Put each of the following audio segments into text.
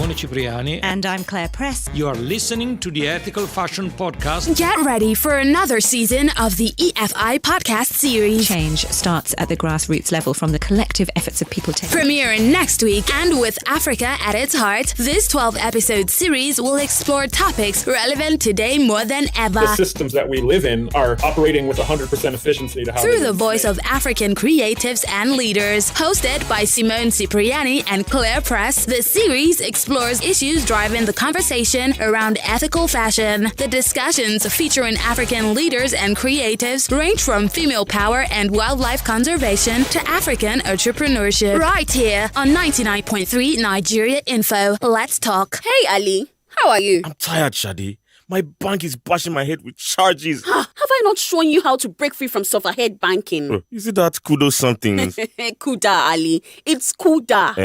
Simone Cipriani. And I'm Claire Press. You are listening to the Ethical Fashion Podcast. Get ready for another season of the EFI podcast series. Change starts at the grassroots level from the collective efforts of people Premiering next week, and with Africa at its heart, this 12-episode series will explore topics relevant today more than ever. The systems that we live in are operating with 100% efficiency to how through the voice of African creatives and leaders. Hosted by Simone Cipriani and Claire Press, the series explores issues driving the conversation around ethical fashion. The discussions featuring African leaders and creatives range from female power and wildlife conservation to African entrepreneurship. Right here on 99.3 Nigeria Info. Let's talk. Hey Ali, how are you? I'm tired, Shadi. My bank is bashing my head with charges. Have I not shown you how to break free from sufferhead banking? Is it that kudo something? Kuda, Ali. It's Kuda.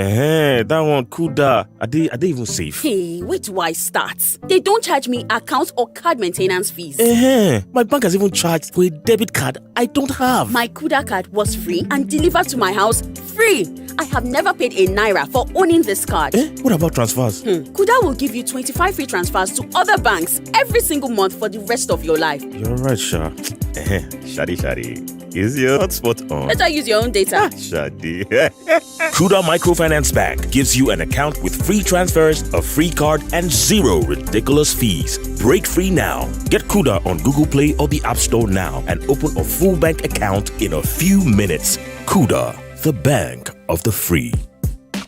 That one, Kuda. Are they even safe? Hey, where do I start? They don't charge me account or card maintenance fees. My bank has even charged for a debit card I don't have. My Kuda card was free and delivered to my house free. I have never paid a naira for owning this card. What about transfers? Kuda will give you 25 free transfers to other banks every single month for the rest of your life. You're right, Sha. Shadi. Is your hotspot on? Better use your own data. Shadi. Kuda Microfinance Bank gives you an account with free transfers, a free card, and zero ridiculous fees. Break free now. Get Kuda on Google Play or the App Store now and open a full bank account in a few minutes. Kuda, the bank of the free.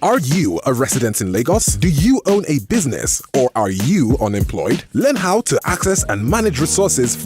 Are you a resident in Lagos? Do you own a business or are you unemployed? Learn how to access and manage resources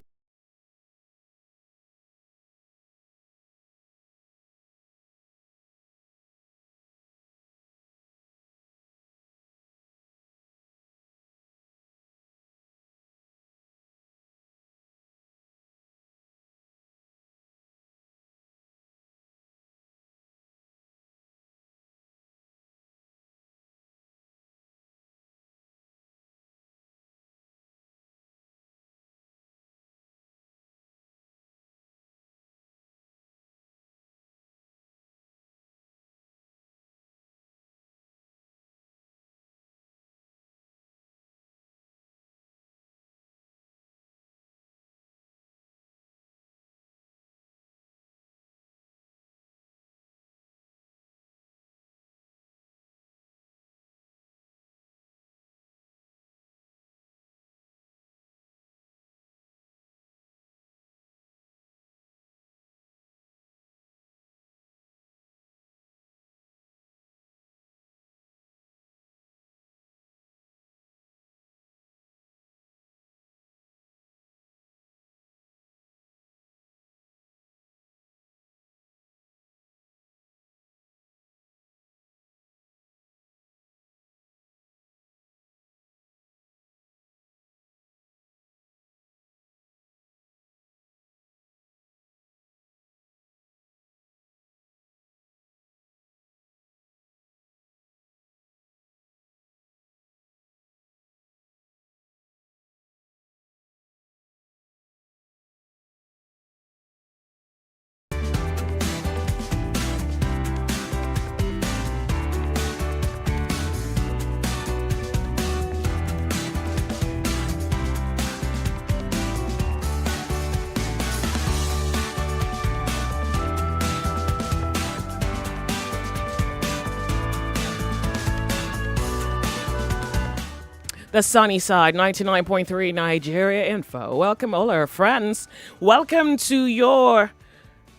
The sunny side, 99.3 Nigeria Info. Welcome all our friends. Welcome to your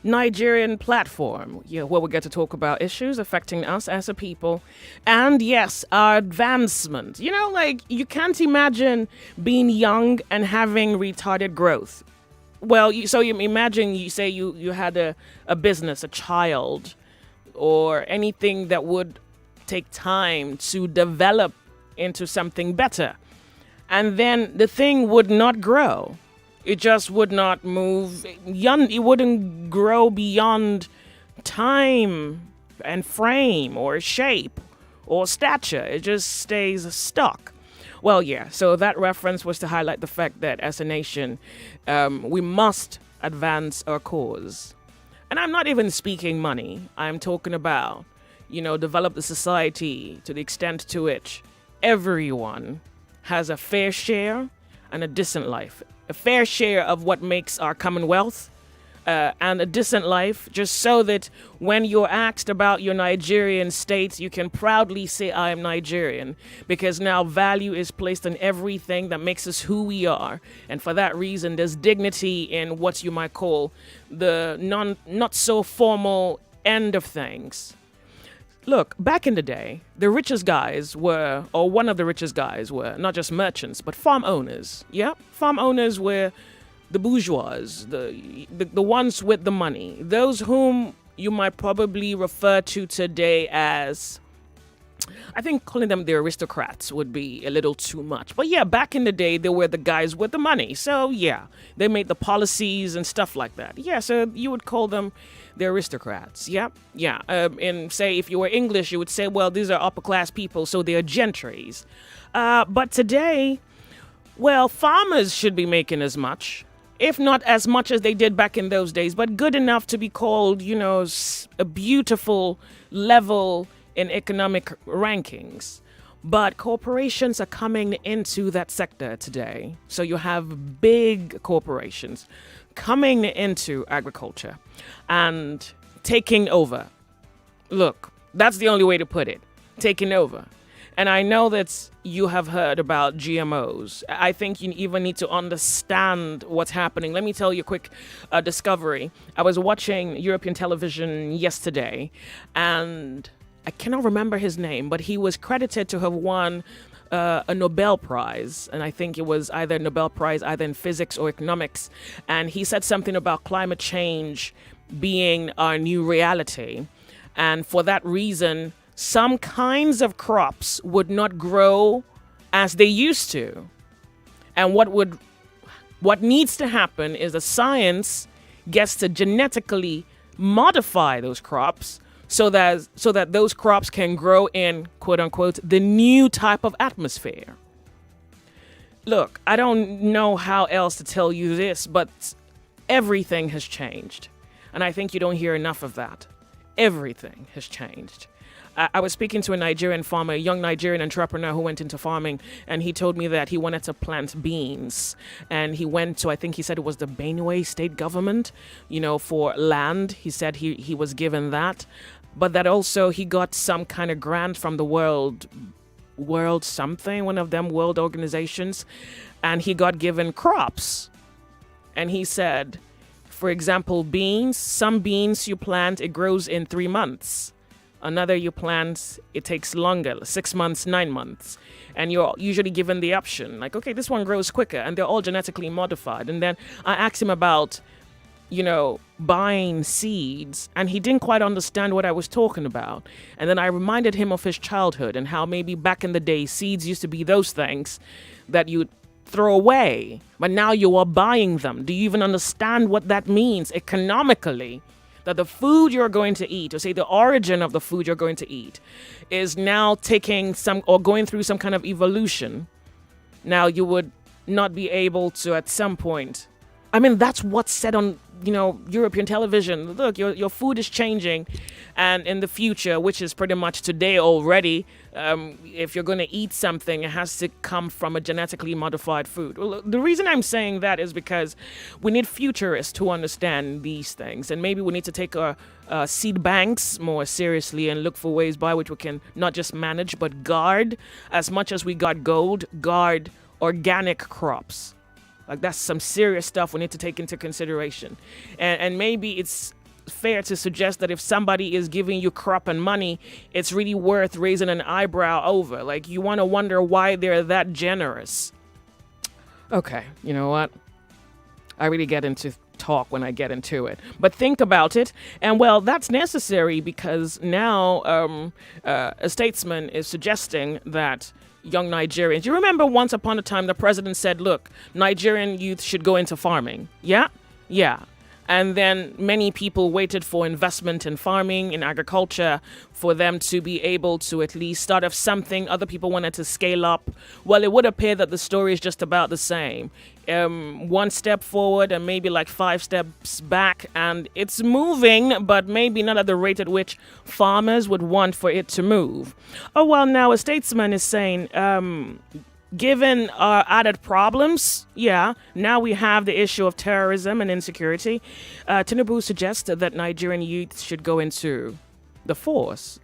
Nigerian platform, where we get to talk about issues affecting us as a people. And yes, our advancement. You can't imagine being young and having retarded growth. Well, you imagine, you say you had a business, a child, or anything that would take time to develop into something better. And then the thing would not grow. It just would not move. It wouldn't grow beyond time and frame or shape or stature. It just stays stuck. Well, yeah, so that reference was to highlight the fact that as a nation, we must advance our cause. And I'm not even speaking money. I'm talking about, develop the society to the extent to which everyone has a fair share and a decent life. A fair share of what makes our commonwealth, and a decent life, just so that when you're asked about your Nigerian state, you can proudly say, I am Nigerian, because now value is placed in everything that makes us who we are. And for that reason, there's dignity in what you might call the not so formal end of things. Look, back in the day, the richest guys were, or one of the richest guys were, not just merchants, but farm owners. Yeah, farm owners were the bourgeois, the ones with the money, those whom you might probably refer to today as, I think calling them the aristocrats would be a little too much. But yeah, back in the day, they were the guys with the money. So yeah, they made the policies and stuff like that. Yeah, so you would call them the aristocrats. Yeah. And say if you were English, you would say, well, these are upper class people, so they are gentries. But today, well, farmers should be making as much, if not as much as they did back in those days, but good enough to be called, a beautiful level in economic rankings. But corporations are coming into that sector today. So you have big corporations coming into agriculture and taking over. Look, that's the only way to put it. Taking over. And I know that you have heard about GMOs. I think you even need to understand what's happening. Let me tell you a quick discovery. I was watching European television yesterday, and I cannot remember his name, but he was credited to have won a Nobel Prize. And I think it was either a Nobel Prize, either in physics or economics. And he said something about climate change being our new reality. And for that reason, some kinds of crops would not grow as they used to. And what needs to happen is that science gets to genetically modify those crops so that those crops can grow in, quote unquote, the new type of atmosphere. Look, I don't know how else to tell you this, but everything has changed. And I think you don't hear enough of that. Everything has changed. I was speaking to a Nigerian farmer, a young Nigerian entrepreneur who went into farming, and he told me that he wanted to plant beans. And he went to, I think he said it was the Benue state government, for land. He said he was given that. But that also he got some kind of grant from the world something, one of them world organizations. And he got given crops. And he said, for example, beans, some beans you plant, it grows in 3 months. Another you plant, it takes longer, 6 months, 9 months. And you're usually given the option, like, okay, this one grows quicker, and they're all genetically modified. And then I asked him about, buying seeds, and he didn't quite understand what I was talking about. And then I reminded him of his childhood and how maybe back in the day, seeds used to be those things that you'd throw away, but now you are buying them. Do you even understand what that means economically? That the food you're going to eat, or say the origin of the food you're going to eat, is now taking some or going through some kind of evolution. Now you would not be able to at some point. I mean, that's what's said on, European television. Look, your food is changing, and in the future, which is pretty much today already, if you're going to eat something, it has to come from a genetically modified food. Well, the reason I'm saying that is because we need futurists to understand these things, and maybe we need to take our seed banks more seriously and look for ways by which we can not just manage, but guard, as much as we guard gold, guard organic crops. Like, that's some serious stuff we need to take into consideration. And maybe it's fair to suggest that if somebody is giving you crop and money, it's really worth raising an eyebrow over. Like, you want to wonder why they're that generous. Okay, you know what? I really get into talk when I get into it. But think about it. And, well, that's necessary because now a statesman is suggesting that young Nigerians. You remember once upon a time the president said, look, Nigerian youth should go into farming. Yeah. And then many people waited for investment in farming, in agriculture, for them to be able to at least start off something. Other people wanted to scale up. Well, it would appear that the story is just about the same. One step forward and maybe like 5 steps back. And it's moving, but maybe not at the rate at which farmers would want for it to move. Oh, well, now a statesman is saying, given our added problems, now we have the issue of terrorism and insecurity. Tinubu suggested that Nigerian youth should go into the force.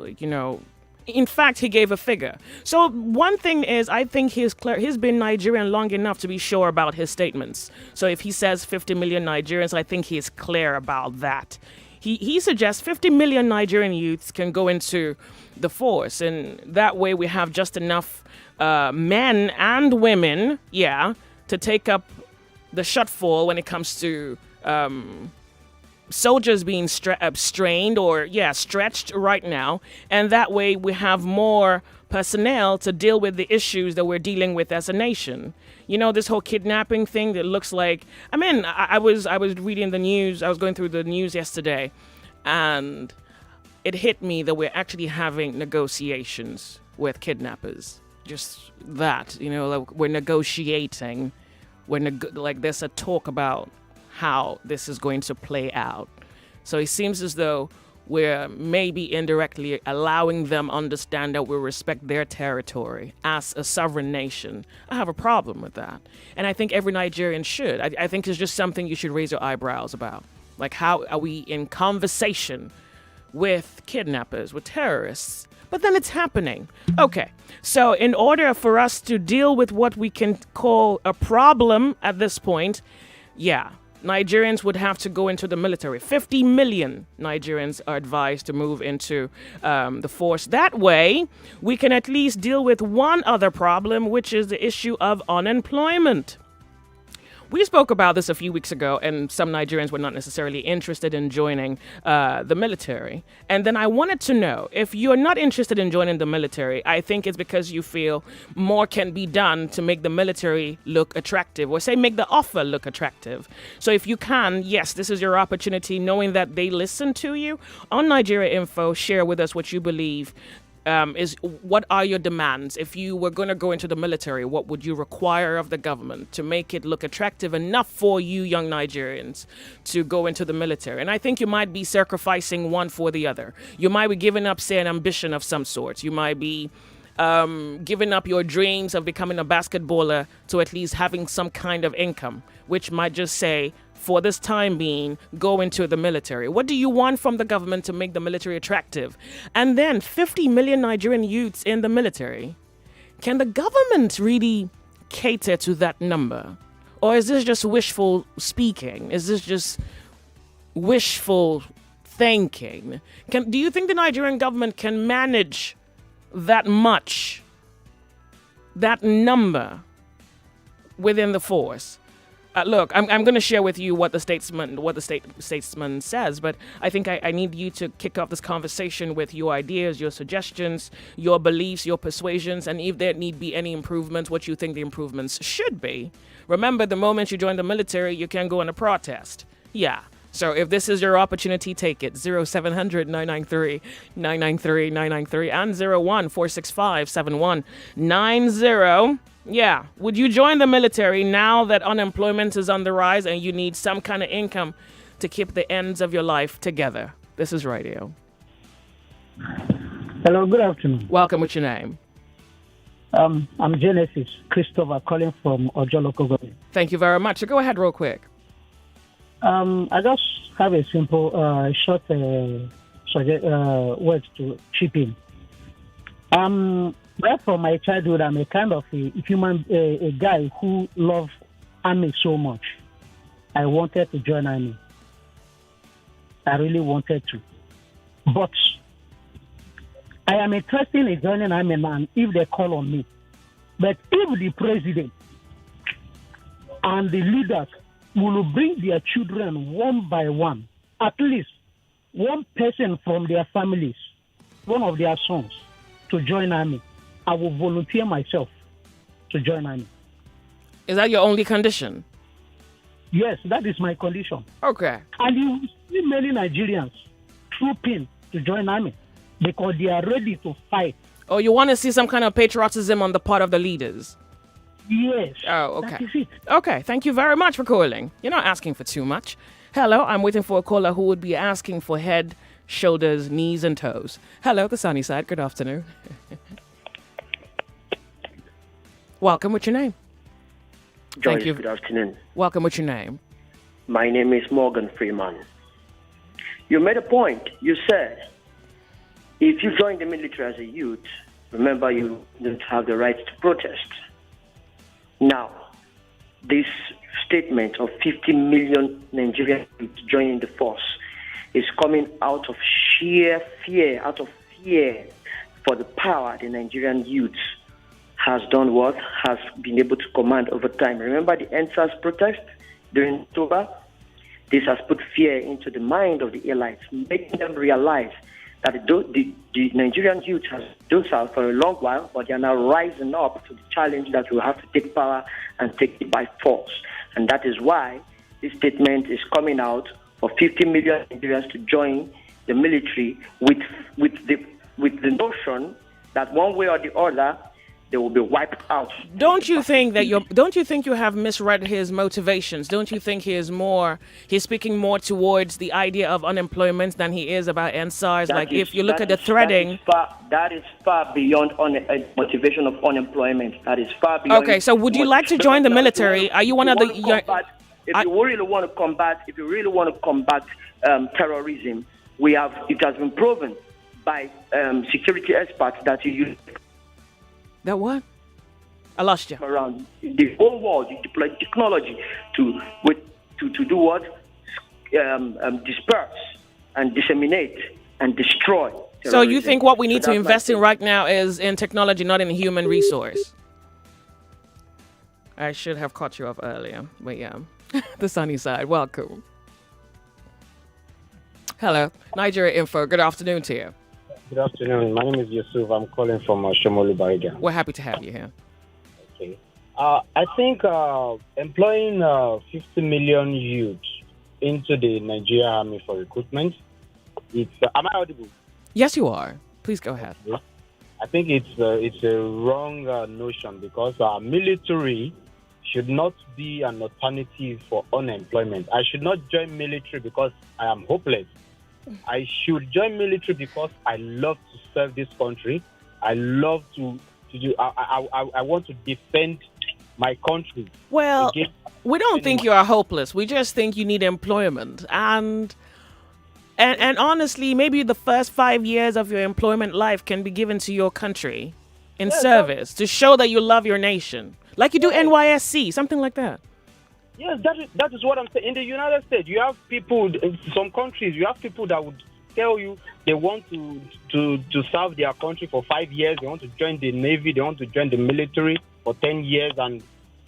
In fact, he gave a figure. So one thing is, I think he's clear. He's been Nigerian long enough to be sure about his statements. So if he says 50 million Nigerians, I think he's clear about that. He suggests 50 million Nigerian youths can go into the force, and that way we have just enough men and women, to take up the shortfall when it comes to soldiers being strained or stretched right now, and that way we have more personnel to deal with the issues that we're dealing with as a nation. This whole kidnapping thing that looks like, I was reading the news, I was going through the news yesterday, and it hit me that we're actually having negotiations with kidnappers. Just that, like we're negotiating. There's a talk about how this is going to play out. So it seems as though we're maybe indirectly allowing them understand that we respect their territory as a sovereign nation. I have a problem with that. And I think every Nigerian should. I think it's just something you should raise your eyebrows about. Like, how are we in conversation with kidnappers, with terrorists? But then it's happening. Okay, so in order for us to deal with what we can call a problem at this point, Nigerians would have to go into the military. 50 million Nigerians are advised to move into the force. That way, we can at least deal with one other problem, which is the issue of unemployment. We spoke about this a few weeks ago, and some Nigerians were not necessarily interested in joining the military. And then I wanted to know, if you're not interested in joining the military, I think it's because you feel more can be done to make the military look attractive, or say make the offer look attractive. So if you can, yes, this is your opportunity, knowing that they listen to you. On Nigeria Info, share with us what you believe what are your demands? If you were going to go into the military, what would you require of the government to make it look attractive enough for you young Nigerians to go into the military? And I think you might be sacrificing one for the other. You might be giving up, say, an ambition of some sort. You might be giving up your dreams of becoming a basketballer to at least having some kind of income, which might just say, for this time being, go into the military. What do you want from the government to make the military attractive? And then 50 million Nigerian youths in the military. Can the government really cater to that number? Or is this just wishful speaking? Is this just wishful thinking? Do you think the Nigerian government can manage that much, that number within the force? Look, I'm going to share with you what the statesman says, but I think I need you to kick off this conversation with your ideas, your suggestions, your beliefs, your persuasions, and if there need be any improvements, what you think the improvements should be. Remember, the moment you join the military, you can go on a protest. So if this is your opportunity, take it. 0700-993-993-993 and 01-465-7190. Would you join the military now that unemployment is on the rise and you need some kind of income to keep the ends of your life together? This is Radio. Hello, good afternoon. Welcome, what's your name? I'm Genesis Christopher calling from Ojo Local Government. Thank you very much. So go ahead real quick. I just have a simple, short words to chip in. Right from my childhood, I'm a kind of a guy who loves army so much. I wanted to join army. I really wanted to. But I am interested in joining army man if they call on me. But if the president and the leaders will bring their children one by one, at least one person from their families, one of their sons, to join army, I will volunteer myself to join army. Is that your only condition? Yes, that is my condition. Okay. And you see many Nigerians trooping to join army because they are ready to fight. Oh, you want to see some kind of patriotism on the part of the leaders? Yes. Oh, That okay. is it. Okay, thank you very much for calling. You're not asking for too much. Hello, I'm waiting for a caller who would be asking for head, shoulders, knees, and toes. Hello, the sunny side. Good afternoon. Welcome. What's your name? Joyce, you. good afternoon. Welcome. What's your name? My name is Morgan Freeman. You made a point. You said if you join the military as a youth, remember you don't have the right to protest. Now, this statement of 50 million Nigerian youth joining the force is coming out of sheer fear, for the power the Nigerian youth has done what? Has been able to command over time. Remember the NSAS protest during October? This has put fear into the mind of the elites, making them realize that the Nigerian youth has done so for a long while, but they are now rising up to the challenge that we have to take power and take it by force. And that is why this statement is coming out for 50 million Nigerians to join the military with the notion that one way or the other they will be wiped out. Don't you think you have misread his motivations? Don't you think he's speaking more towards the idea of unemployment than he is about NSARS? Like if you look at the threading. That is far beyond motivation of unemployment. That is far beyond. Okay, so would you like to join the military? Are you one of the? If you really want to combat terrorism, it has been proven by security experts that you use. That what? I lost you. Around the whole world, you deploy technology to do what? Disperse and disseminate and destroy terrorism. So you think what we need to invest in right now is in technology, not in human resource? I should have caught you off earlier, but yeah. The sunny side, welcome. Hello, Nigeria Info. Good afternoon to you. Good afternoon. My name is Yusuf. I'm calling from Shomolu Baiga. We're happy to have you here. Okay. I think employing 50 million youth into the Nigeria Army for recruitment, am I audible? Yes, you are. Please go ahead. I think it's a wrong notion because our military should not be an alternative for unemployment. I should not join military because I am hopeless. I should join military because I love to serve this country. I love to do. I want to defend my country. Well, we don't think you are hopeless. We just think you need employment. And honestly, maybe the first 5 years of your employment life can be given to your country in service to show that you love your nation, like you do NYSC, something like that. Yes, that is what I'm saying. In the United States, you have people, in some countries, you have people that would tell you they want to serve their country for 5 years, they want to join the Navy, they want to join the military for 10 years and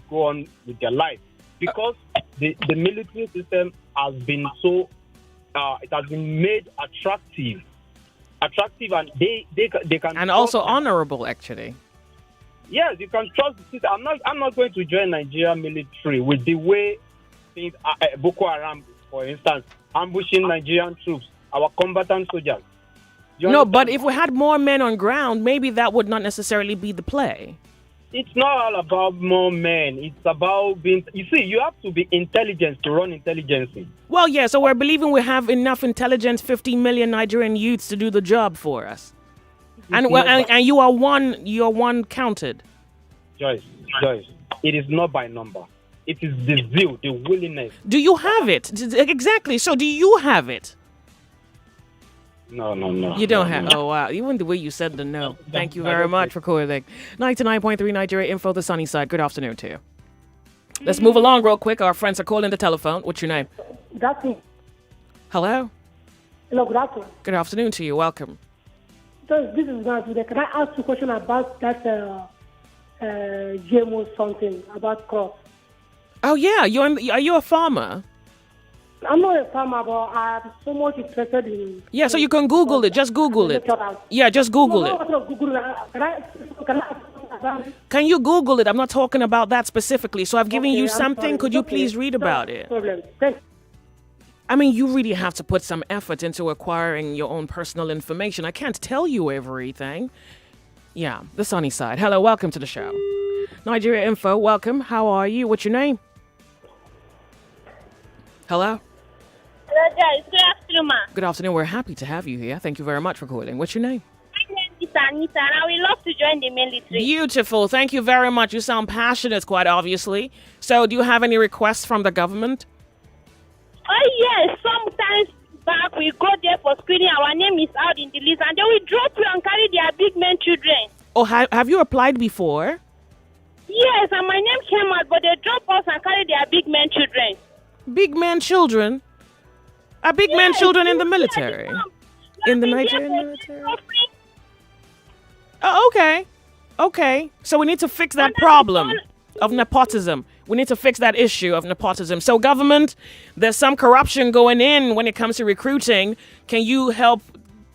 go on with their life. Because the military system has been it has been made attractive and they can... And also honorable, actually. Yes, you can trust the system. I'm not going to join Nigeria military with the way things Boko Haram, for instance, ambushing Nigerian troops, our combatant soldiers. No, but if we had more men on ground, maybe that would not necessarily be the play. It's not all about more men. It's about being... You see, you have to be intelligent to run intelligence. Well, yeah, so we're believing we have enough intelligent 50 million Nigerian youths to do the job for us. And you are one counted. Joyce, it is not by number. It is the zeal, the willingness. Do you have it? Exactly. So do you have it? No. You don't have. Oh wow! Even the way you said the no. Thank you very much for calling. 99.3 Nigeria Info, the sunny side. Good afternoon to you. Let's move along real quick. Our friends are calling the telephone. What's your name? Good afternoon. Hello. Hello. Good afternoon. Good afternoon to you. Welcome. So this is Nazude. Can I ask you a question about that GMO something about crops? Oh yeah, are you a farmer? I'm not a farmer, but I'm so much interested in... Yeah, so you can Google it. Just Google it. Yeah, just Google it. Can I Can you Google it? I'm not talking about that specifically. So I've given you I'm something. sorry. Could you Okay. please read about No it? problem. Thanks. I mean, you really have to put some effort into acquiring your own personal information. I can't tell you everything. Yeah, the sunny side. Hello, welcome to the show. Nigeria Info, welcome. How are you? What's your name? Hello? Hello, guys. Good afternoon, ma. Good afternoon. We're happy to have you here. Thank you very much for calling. What's your name? My name is Anita, and I would love to join the military. Beautiful. Thank you very much. You sound passionate, quite obviously. So, do you have any requests from the government? Oh, yes. Sometimes back, we go there for screening. Our name is out in the list, and they will drop you and carry their big men children. Oh, have you applied before? Yes, and my name came out, but they drop us and carry their big men children. Big man children? Are big men children in the military? In the Nigerian military? Oh, okay. Okay. So we need to fix that problem of nepotism. We need to fix that issue of nepotism. So government, there's some corruption going in when it comes to recruiting. Can you help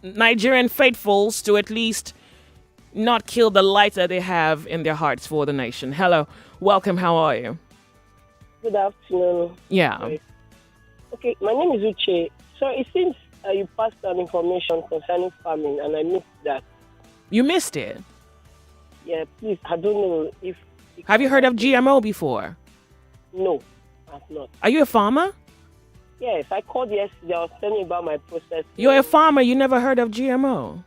Nigerian faithfuls to at least not kill the light that they have in their hearts for the nation? Hello. Welcome. How are you? Good afternoon. Yeah. Okay, my name is Uche. So it seems you passed on information concerning farming, and I missed that. You missed it? Yeah, please, I don't know if... Have you heard of GMO before? No, I've not. Are you a farmer? Yes, I called yesterday. I was telling you about my process. You're a farmer. You never heard of GMO?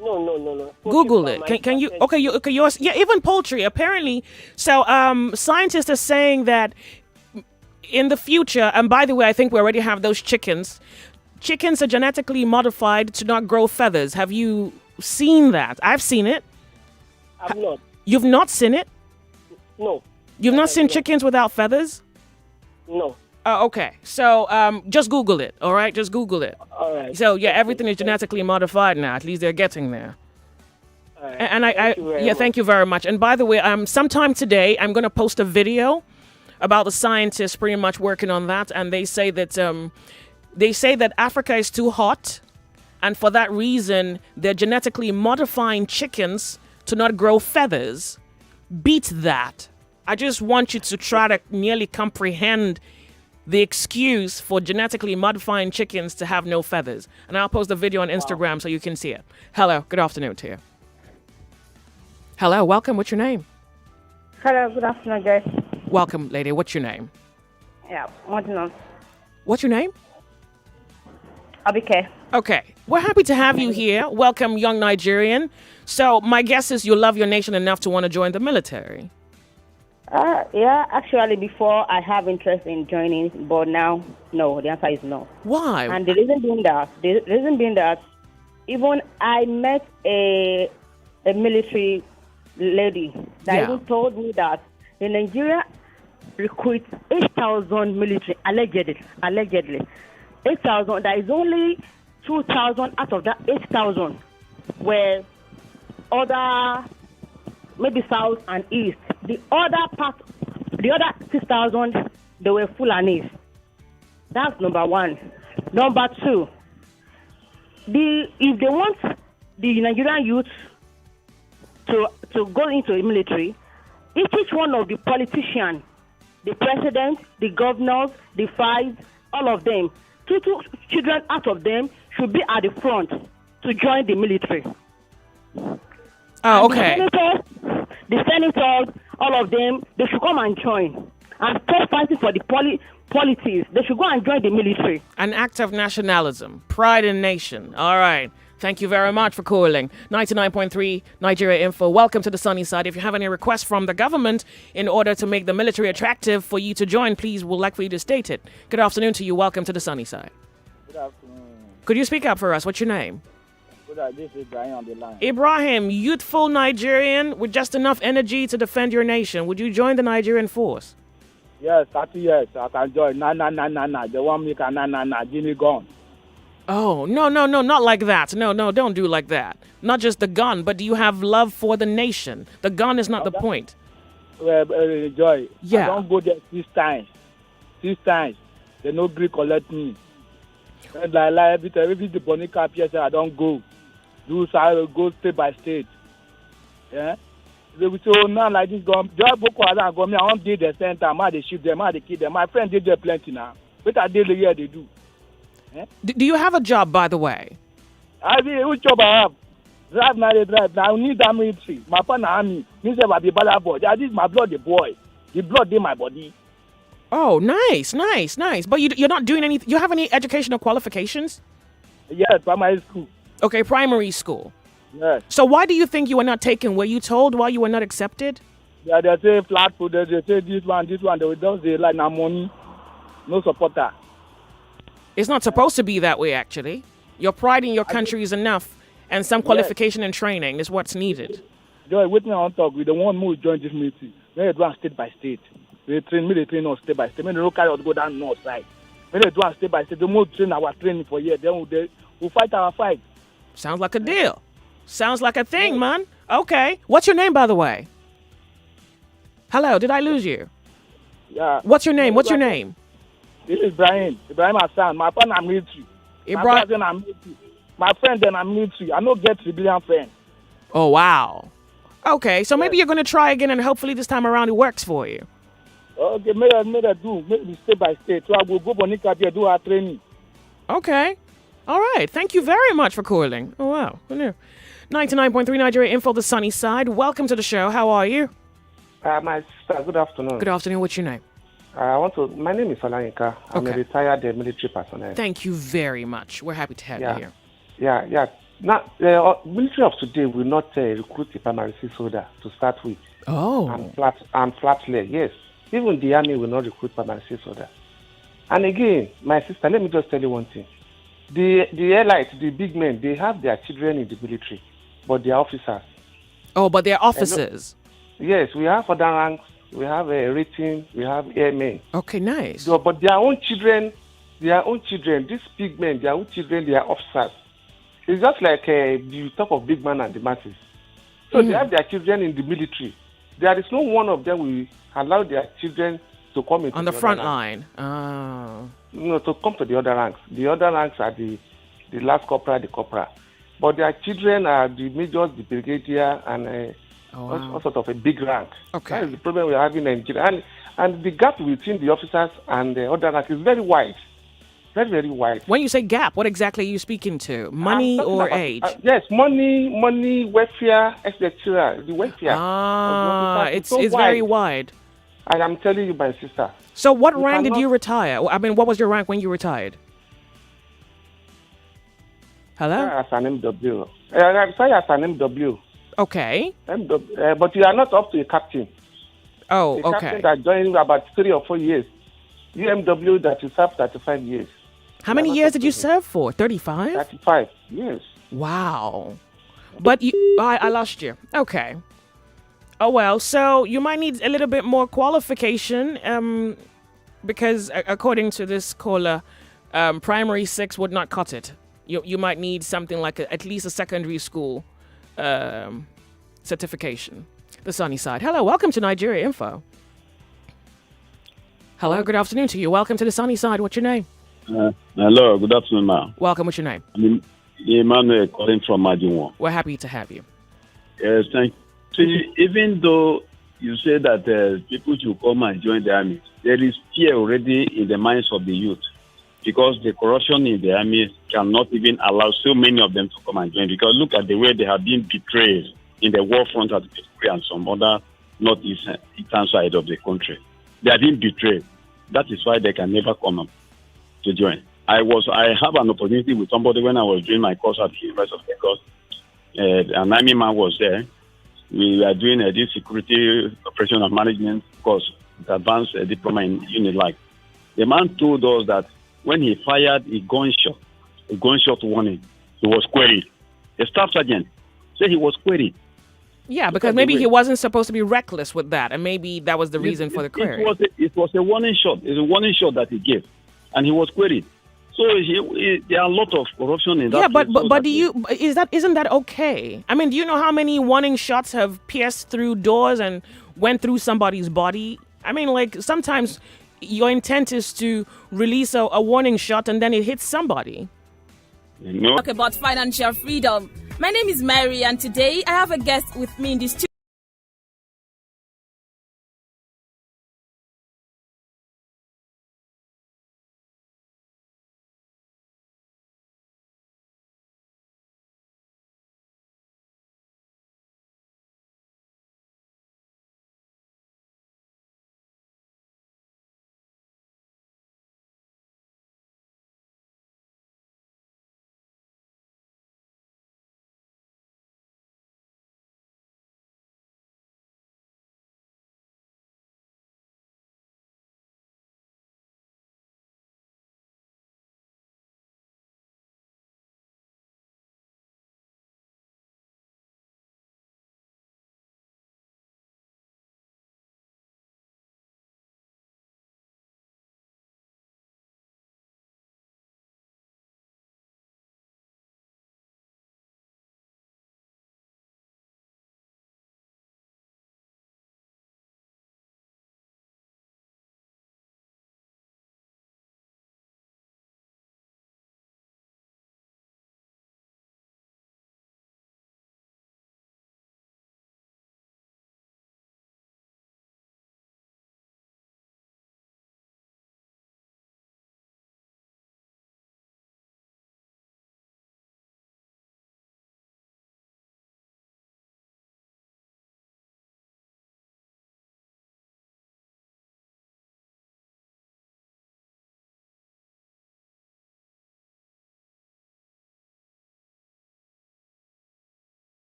No. Google it. Can you? Okay, yours. Yeah, even poultry apparently. So, scientists are saying that in the future, and by the way, I think we already have those chickens. Chickens are genetically modified to not grow feathers. Have you seen that? I've seen it. I've not. You've not seen it? No. You've not seen chickens without feathers? No. Okay. So, just Google it. All right, just Google it. All right. So yeah, everything is genetically modified now. At least they're getting there. All right. And thank you very much. And by the way, sometime today I'm going to post a video about the scientists pretty much working on that, and they say that Africa is too hot, and for that reason they're genetically modifying chickens to not grow feathers. Beat that. I just want you to try to nearly comprehend the excuse for genetically modifying chickens to have no feathers. And I'll post the video on Instagram so you can see it. Hello, good afternoon to you. Hello, welcome. What's your name? Hello, good afternoon, guys. Welcome, lady. What's your name? Yeah, Martin. What's your name? Abike. Okay. We're happy to have you here. Welcome, young Nigerian. So my guess is you love your nation enough to want to join the military. Yeah, actually, before I have interest in joining, but now, no. The answer is no. Why? And the reason being that, even I met a military lady that even told me that in Nigeria recruits 8,000 military allegedly 8,000. There is only 2,000 out of that 8,000 were other, maybe south and east. The other 6,000, they were Fulanis. That's number one. Number two, if they want the Nigerian youth to go into the military, each one of the politicians, the president, the governors, the five, all of them, two children out of them should be at the front to join the military. Oh, okay. The senators, all of them, they should come and join and stop fighting for the politics. They should go and join the military. An act of nationalism, pride in nation. All right. Thank you very much for calling. 99.3 Nigeria Info. Welcome to the sunny side. If you have any requests from the government in order to make the military attractive for you to join, please, we'd like for you to state it. Good afternoon to you. Welcome to the sunny side. Good afternoon. Could you speak up for us? What's your name? This is Ibrahim on the line. Ibrahim, youthful Nigerian with just enough energy to defend your nation. Would you join the Nigerian force? Yes, 30 years. I can join. Nah. They want me to nah. Give me gun. Oh, no, not like that. No, don't do like that. Not just the gun, but do you have love for the nation? The gun is not the point. Joy. Yeah. I don't go there 6 times. 6 times. They no agree collect me. And like every the Bonica appears, I don't go. Do so I go state by state. Yeah. They will say, oh, now like this, go, just Boko Haram go, me, I want to the center, I they shoot them, I they kill them. My friend did there plenty now. But I did the year they do. Eh? Do you have a job, by the way? I mean, which job I have? Drive now, they drive. Now, I need that military. My partner, army. Me say, I be bad boy. This is my blood, the boy. The blood in my body. Oh, nice. But you're not doing anything. You have any educational qualifications? Yes, primary school. Okay, primary school. Yes. So why do you think you were not taken? Were you told why you were not accepted? Yeah, they say flat food. They say this one. They will just say like no money, no supporter. It's not supposed to be that way, actually. Your pride in your country is enough, and some qualification and training is what's needed. Joy, with me on talk. We don't want more join this meeting. They do state by state. They train us step by step. They don't carry us go down north side. They do step by step. They more train our training for years. Then we'll fight our fight. Sounds like a deal. Sounds like a thing, man. Okay. What's your name, by the way? Hello, did I lose you? Yeah. What's your name? This is Ibrahim Hassan. My partner, I'm military. My friend, then I'm military. I don't get civilian friend. Oh, wow. Okay, so maybe you're going to try again, and hopefully this time around it works for you. Okay, maybe step by step. So I will go Bonica to do our training. Okay. All right. Thank you very much for calling. Oh, wow. Who knew? 99.3 Nigeria Info, the sunny side. Welcome to the show. How are you? My sister, good afternoon. Good afternoon. What's your name? My name is Olayinka. I'm a retired military personnel. Thank you very much. We're happy to have you here. Yeah. Now, the military of today will not recruit a primary six holder to start with. Oh. And flat leg, yes. Even the army will not recruit primary six holder. And again, my sister, let me just tell you one thing. The elites, the big men, they have their children in the military, but they are officers. Oh, but they're officers. Yes, we have other ranks. We have a rating. We have airmen. Okay, nice. So, but their own children, these big men, their own children, they are officers. It's just like you talk of big man and the masses. So they have their children in the military. There is no one of them will allow their children to come into on the front line. To come to the other ranks. The other ranks are the last corporal, the corporal. But their children are the majors, the brigadier, and all sort of a big rank. Okay. That is the problem we are having in Nigeria. And the gap between the officers and the other rank is very wide. Very, very wide. When you say gap, what exactly are you speaking to? Money or age? Yes, money, welfare, etc. The welfare. It's very wide. I am telling you, my sister. So what rank did you retire? I mean, what was your rank when you retired? Hello? As an MW. I'm sorry, as an MW. Okay. But you are not up to a captain. Oh, okay. Captain that joined about 3 or 4 years. UMW that you served 35 years. How many years did you serve for? 35? 35, yes. Wow. But I lost you. Okay. Oh, well, so you might need a little bit more qualification because according to this caller, primary 6 would not cut it. You might need something like at least a secondary school certification. The sunny side. Hello, welcome to Nigeria Info. Hello, good afternoon to you. Welcome to the sunny side. What's your name? Hello, good afternoon, ma'am. Welcome. What's your name? I'm Emmanuel calling from Majinwa. We're happy to have you. Yes, thank you. See, even though you say that people should come and join the army, there is fear already in the minds of the youth because the corruption in the army cannot even allow so many of them to come and join. Because look at the way they have been betrayed in the war front at Victoria and some other northeastern side of the country. They are being betrayed. That is why they can never come up to join. I have an opportunity with somebody when I was doing my course at the University of Lagos. An army man was there. We were doing this security operation and management course, advanced diploma in Unilife. The man told us that when he fired a gunshot warning, he was queried. The staff sergeant said he was queried. Yeah, because maybe he wasn't supposed to be reckless with that, and maybe that was the reason for the query. It was a warning shot. It's a warning shot that he gave, and he was queried. So there are a lot of corruption in that. Yeah, but isn't that okay? I mean, do you know how many warning shots have pierced through doors and went through somebody's body? I mean, like sometimes your intent is to release a warning shot and then it hits somebody. Talk about financial freedom. My name is Mary, and today I have a guest with me in the studio.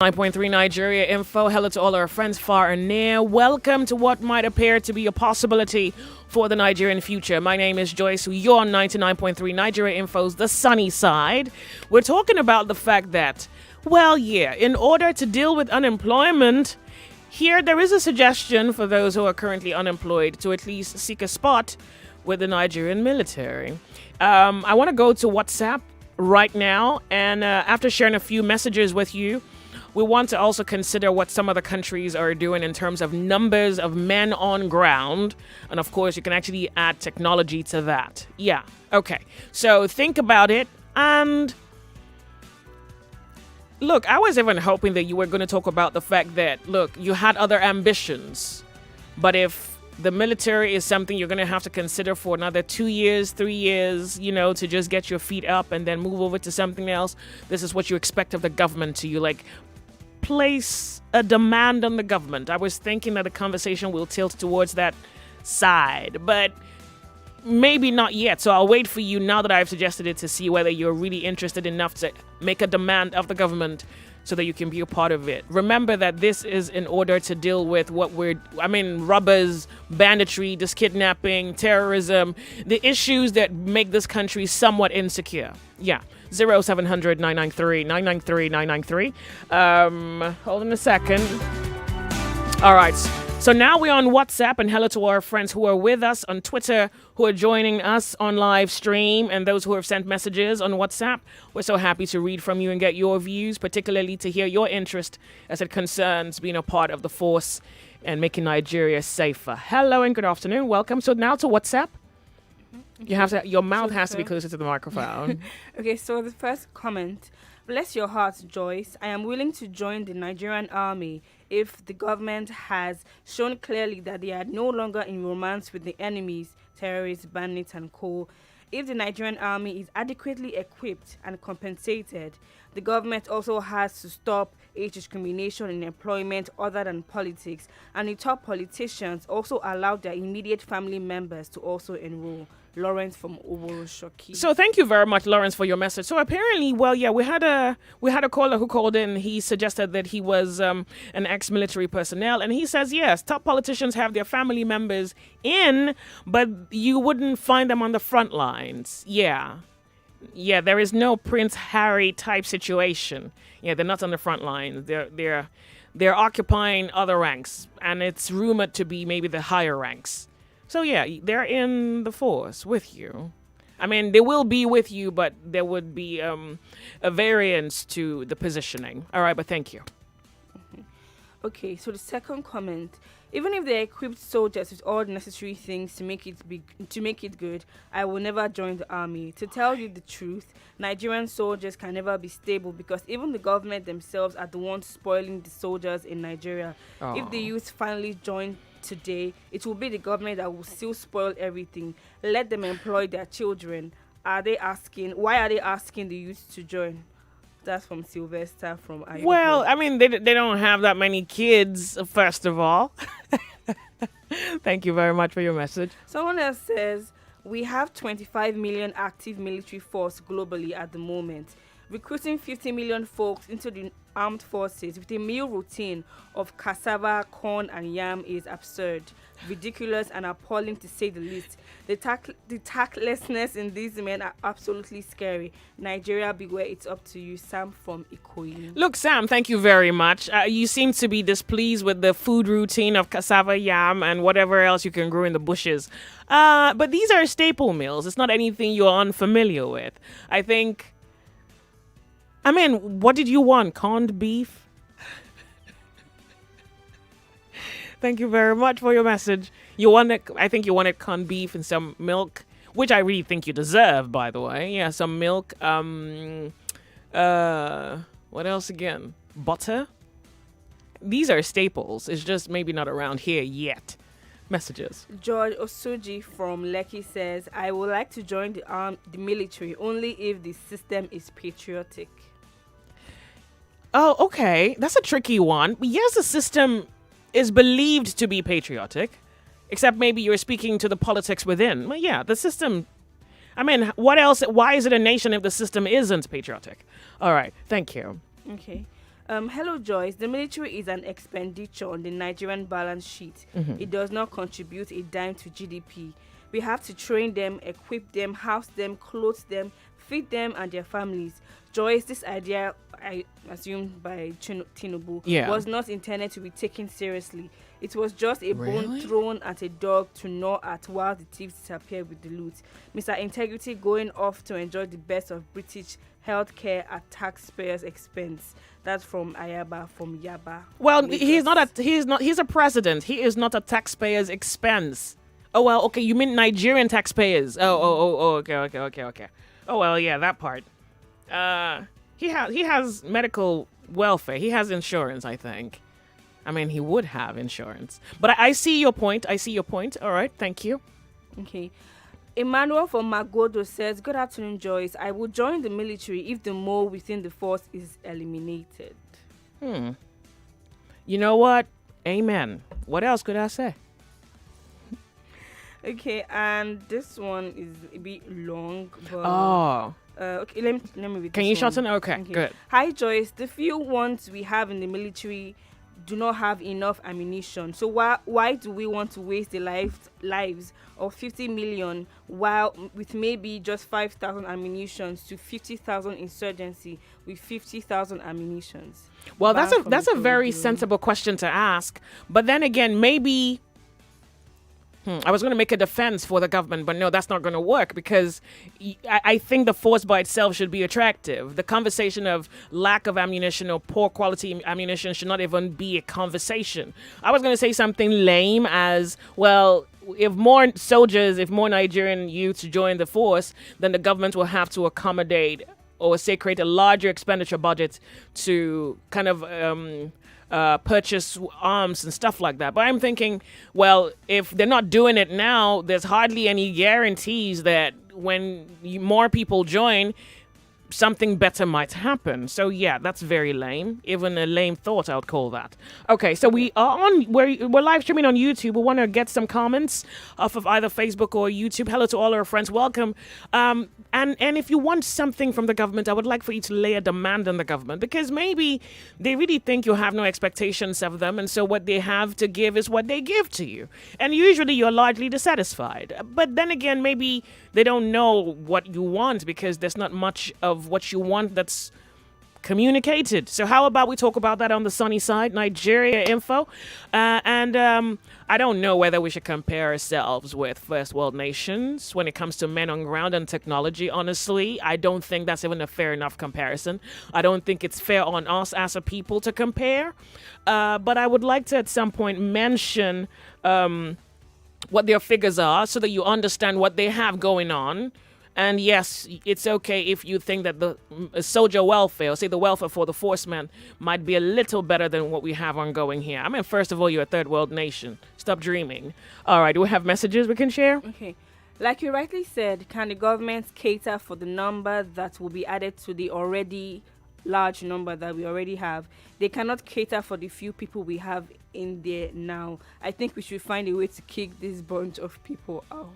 9.3 Nigeria Info. Hello to all our friends far and near. Welcome to what might appear to be a possibility for the Nigerian future. My name is Joyce. You're on 99.3 Nigeria Info's The Sunny Side. We're talking about the fact that, in order to deal with unemployment, here there is a suggestion for those who are currently unemployed to at least seek a spot with the Nigerian military. I want to go to WhatsApp right now, and after sharing a few messages with you, we want to also consider what some other countries are doing in terms of numbers of men on ground. And of course, you can actually add technology to that. Yeah. Okay. So think about it. And look, I was even hoping that you were going to talk about the fact that, look, you had other ambitions. But if the military is something you're going to have to consider for another 2 years, 3 years, to just get your feet up and then move over to something else, this is what you expect of the government to you. Like, place a demand on the government. I was thinking that the conversation will tilt towards that side, but maybe not yet. So I'll wait for you now that I've suggested it to see whether you're really interested enough to make a demand of the government so that you can be a part of it. Remember that this is in order to deal with robbers, banditry, this kidnapping, terrorism, the issues that make this country somewhat insecure. Yeah. 0700 993 993 993. Hold on a second. All right. So now we're on WhatsApp, and hello to our friends who are with us on Twitter, who are joining us on live stream, and those who have sent messages on WhatsApp. We're so happy to read from you and get your views, particularly to hear your interest as it concerns being a part of the force and making Nigeria safer. Hello and good afternoon. Welcome. So now to WhatsApp. Your mouth has to be closer to the microphone. Okay, so the first comment. Bless your heart, Joyce. I am willing to join the Nigerian army if the government has shown clearly that they are no longer in romance with the enemies, terrorists, bandits, and co. If the Nigerian army is adequately equipped and compensated, the government also has to stop age discrimination in employment other than politics, and the top politicians also allow their immediate family members to also enroll. Lawrence from Oboroshoki. So thank you very much, Lawrence, for your message. So apparently, we had a caller who called in. He suggested that he was an ex-military personnel, and he says yes, top politicians have their family members in, but you wouldn't find them on the front lines. Yeah, there is no Prince Harry type situation. Yeah, they're not on the front lines. They're occupying other ranks, and it's rumored to be maybe the higher ranks. So yeah, they're in the force with you. I mean, they will be with you, but there would be a variance to the positioning. All right, but thank you. Okay, so the second comment. Even if they equipped soldiers with all the necessary things to make it good, I will never join the army. To tell you the truth, Nigerian soldiers can never be stable because even the government themselves are the ones spoiling the soldiers in Nigeria. Oh. If the youth finally join today, it will be the government that will still spoil everything. Let them employ their children. Why are they asking the youth to join? That's from Sylvester from Ayobo. Well, I mean, they don't have that many kids, first of all. Thank you very much for your message. Someone else says, we have 25 million active military force globally at the moment. Recruiting 50 million folks into the armed forces with a meal routine of cassava, corn, and yam is absurd, ridiculous, and appalling to say the least. The tactlessness in these men are absolutely scary. Nigeria, beware, it's up to you. Sam from Ikoyi. Look, Sam, thank you very much. You seem to be displeased with the food routine of cassava, yam, and whatever else you can grow in the bushes. But these are staple meals. It's not anything you're unfamiliar with. I mean, what did you want? Corned beef? Thank you very much for your message. I think you wanted corned beef and some milk, which I really think you deserve, by the way. Yeah, some milk. What else again? Butter? These are staples. It's just maybe not around here yet. Messages. George Osuji from Lekki says, I would like to join the military only if the system is patriotic. Oh, okay. That's a tricky one. Yes, the system is believed to be patriotic, except maybe you're speaking to the politics within. Well, yeah, the system. I mean, what else? Why is it a nation if the system isn't patriotic? All right. Thank you. Okay. Hello, Joyce. The military is an expenditure on the Nigerian balance sheet. It does not contribute a dime to GDP. We have to train them, equip them, house them, clothe them, feed them and their families. Joyce, this idea, I assume by Tinubu, was not intended to be taken seriously. It was just a bone thrown at a dog to gnaw at while the thieves disappear with the loot. Mr. Integrity going off to enjoy the best of British healthcare at taxpayers' expense. That's from Ayaba, from Yaba. Well, Lagos. he's a president. He is not at taxpayers' expense. Oh, well, okay, you mean Nigerian taxpayers. Okay. Oh, well, yeah, that part. He has medical welfare. He has insurance, I think. I mean, he would have insurance. But I see your point. All right, thank you. Okay. Emmanuel from Magodo says, good afternoon, Joyce. I will join the military if the mole within the force is eliminated. You know what? Amen. What else could I say? Okay, and this one is a bit long, but... okay, let me read Can this you one. shorten? Okay, good. Hi, Joyce. The few ones we have in the military do not have enough ammunition. So why do we want to waste the lives of 50 million while with maybe just 5,000 ammunitions to 50,000 insurgency with 50,000 ammunitions? Well, that's a very sensible question to ask. But then again, maybe... I was going to make a defense for the government, but no, that's not going to work because I think the force by itself should be attractive. The conversation of lack of ammunition or poor quality ammunition should not even be a conversation. I was going to say something lame as, well, if more Nigerian youths join the force, then the government will have to accommodate or say create a larger expenditure budget to kind of... purchase arms and stuff like that. But I'm thinking, well, if they're not doing it now, there's hardly any guarantees that when more people join, something better might happen. So yeah, that's very lame. Even a lame thought, I would call that. Okay, so we're live streaming on YouTube. We want to get some comments off of either Facebook or YouTube. Hello to all our friends. Welcome. And if you want something from the government, I would like for you to lay a demand on the government because maybe they really think you have no expectations of them, and so what they have to give is what they give to you. And usually you're largely dissatisfied. But then again, maybe they don't know what you want because there's not much of what you want that's communicated. So how about we talk about that on the sunny side, Nigeria info. And I don't know whether we should compare ourselves with first world nations when it comes to men on ground and technology. Honestly, I don't think that's even a fair enough comparison. I don't think it's fair on us as a people to compare. But I would like to at some point mention what their figures are so that you understand what they have going on. And yes, it's okay if you think that the soldier welfare, say the welfare for the forcemen, might be a little better than what we have ongoing here. I mean, first of all, you're a third world nation. Stop dreaming. All right, do we have messages we can share? Okay. Like you rightly said, can the government cater for the number that will be added to the already large number that we already have? They cannot cater for the few people we have in there now. I think we should find a way to kick this bunch of people out.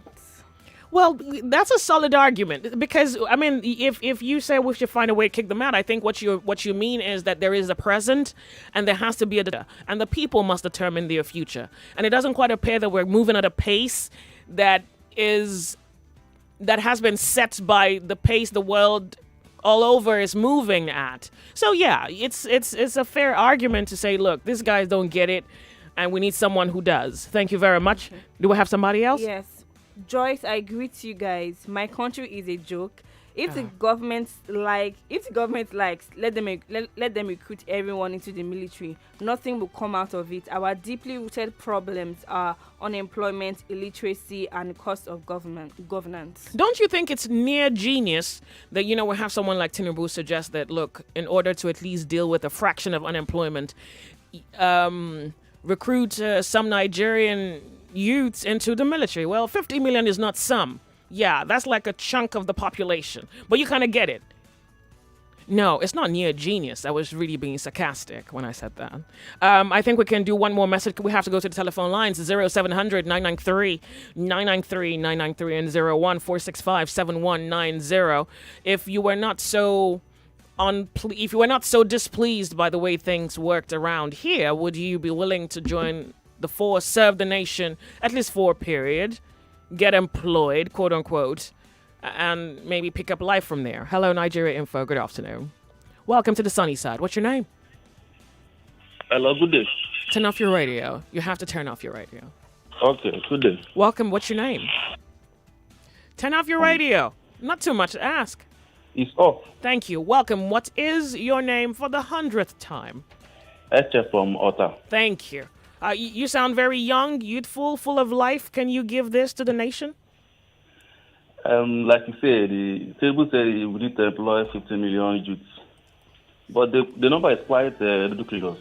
Well, that's a solid argument because, I mean, if you say we should find a way to kick them out, I think what you mean is that there is a present and there has to be and the people must determine their future. And it doesn't quite appear that we're moving at a pace that has been set by the pace the world all over is moving at. So yeah, it's a fair argument to say, look, these guys don't get it and we need someone who does. Thank you very much. Okay. Do we have somebody else? Yes. Joyce, I agree to you guys. My country is a joke. If the government likes, let them recruit everyone into the military. Nothing will come out of it. Our deeply rooted problems are unemployment, illiteracy, and cost of governance. Don't you think it's near genius that we have someone like Tinubu suggest that, look, in order to at least deal with a fraction of unemployment, recruit some Nigerian youths into the military? Well, 50 million is not some. Yeah, that's like a chunk of the population. But you kind of get it. No, it's not near genius. I was really being sarcastic when I said that. I think we can do one more message. We have to go to the telephone lines. 0700 993 993 993 and 01465 7190. If you were not so if you were not so displeased by the way things worked around here, would you be willing to join the force, serve the nation at least for a period, get employed, quote unquote, and maybe pick up life from there? Hello, Nigeria Info. Good afternoon. Welcome to the sunny side. What's your name? Hello, good day. Turn off your radio. You have to turn off your radio. Okay, good day. Welcome. What's your name? Turn off your radio. Not too much to ask. It's off. Thank you. Welcome. What is your name for the 100th time? Eche from Ota. Thank you. You sound very young, youthful, full of life. Can you give this to the nation? Like you said, the table said we need to employ 50 million youths. But the number is quite ridiculous.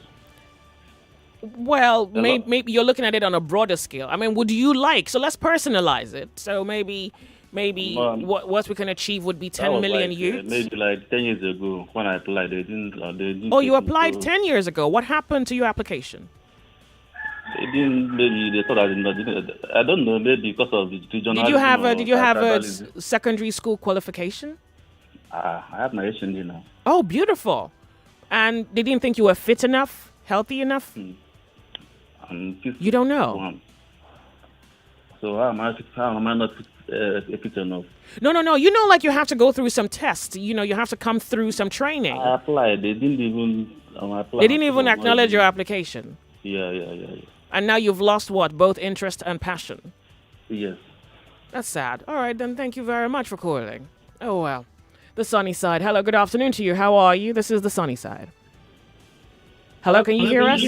Well, maybe you're looking at it on a broader scale. I mean, would you like? So let's personalize it. So maybe what we can achieve would be 10 million youths. Maybe like 10 years ago when I applied, they didn't. Oh, you applied 10 years ago. What happened to your application? They didn't. Maybe they thought I didn't. I don't know. Maybe because of the regional. Did you have a secondary school qualification? I have my HND now. Oh, beautiful. And they didn't think you were fit enough, healthy enough? You don't know. So how am I not fit enough? No. You know, like you have to go through some tests. You know, you have to come through some training. I applied. They didn't even. They didn't even acknowledge your application. Yeah. And now you've lost what? Both interest and passion. Yes. That's sad. All right, then thank you very much for calling. Oh, well. The sunny side. Hello, good afternoon to you. How are you? This is the sunny side. Hello, can you hear us?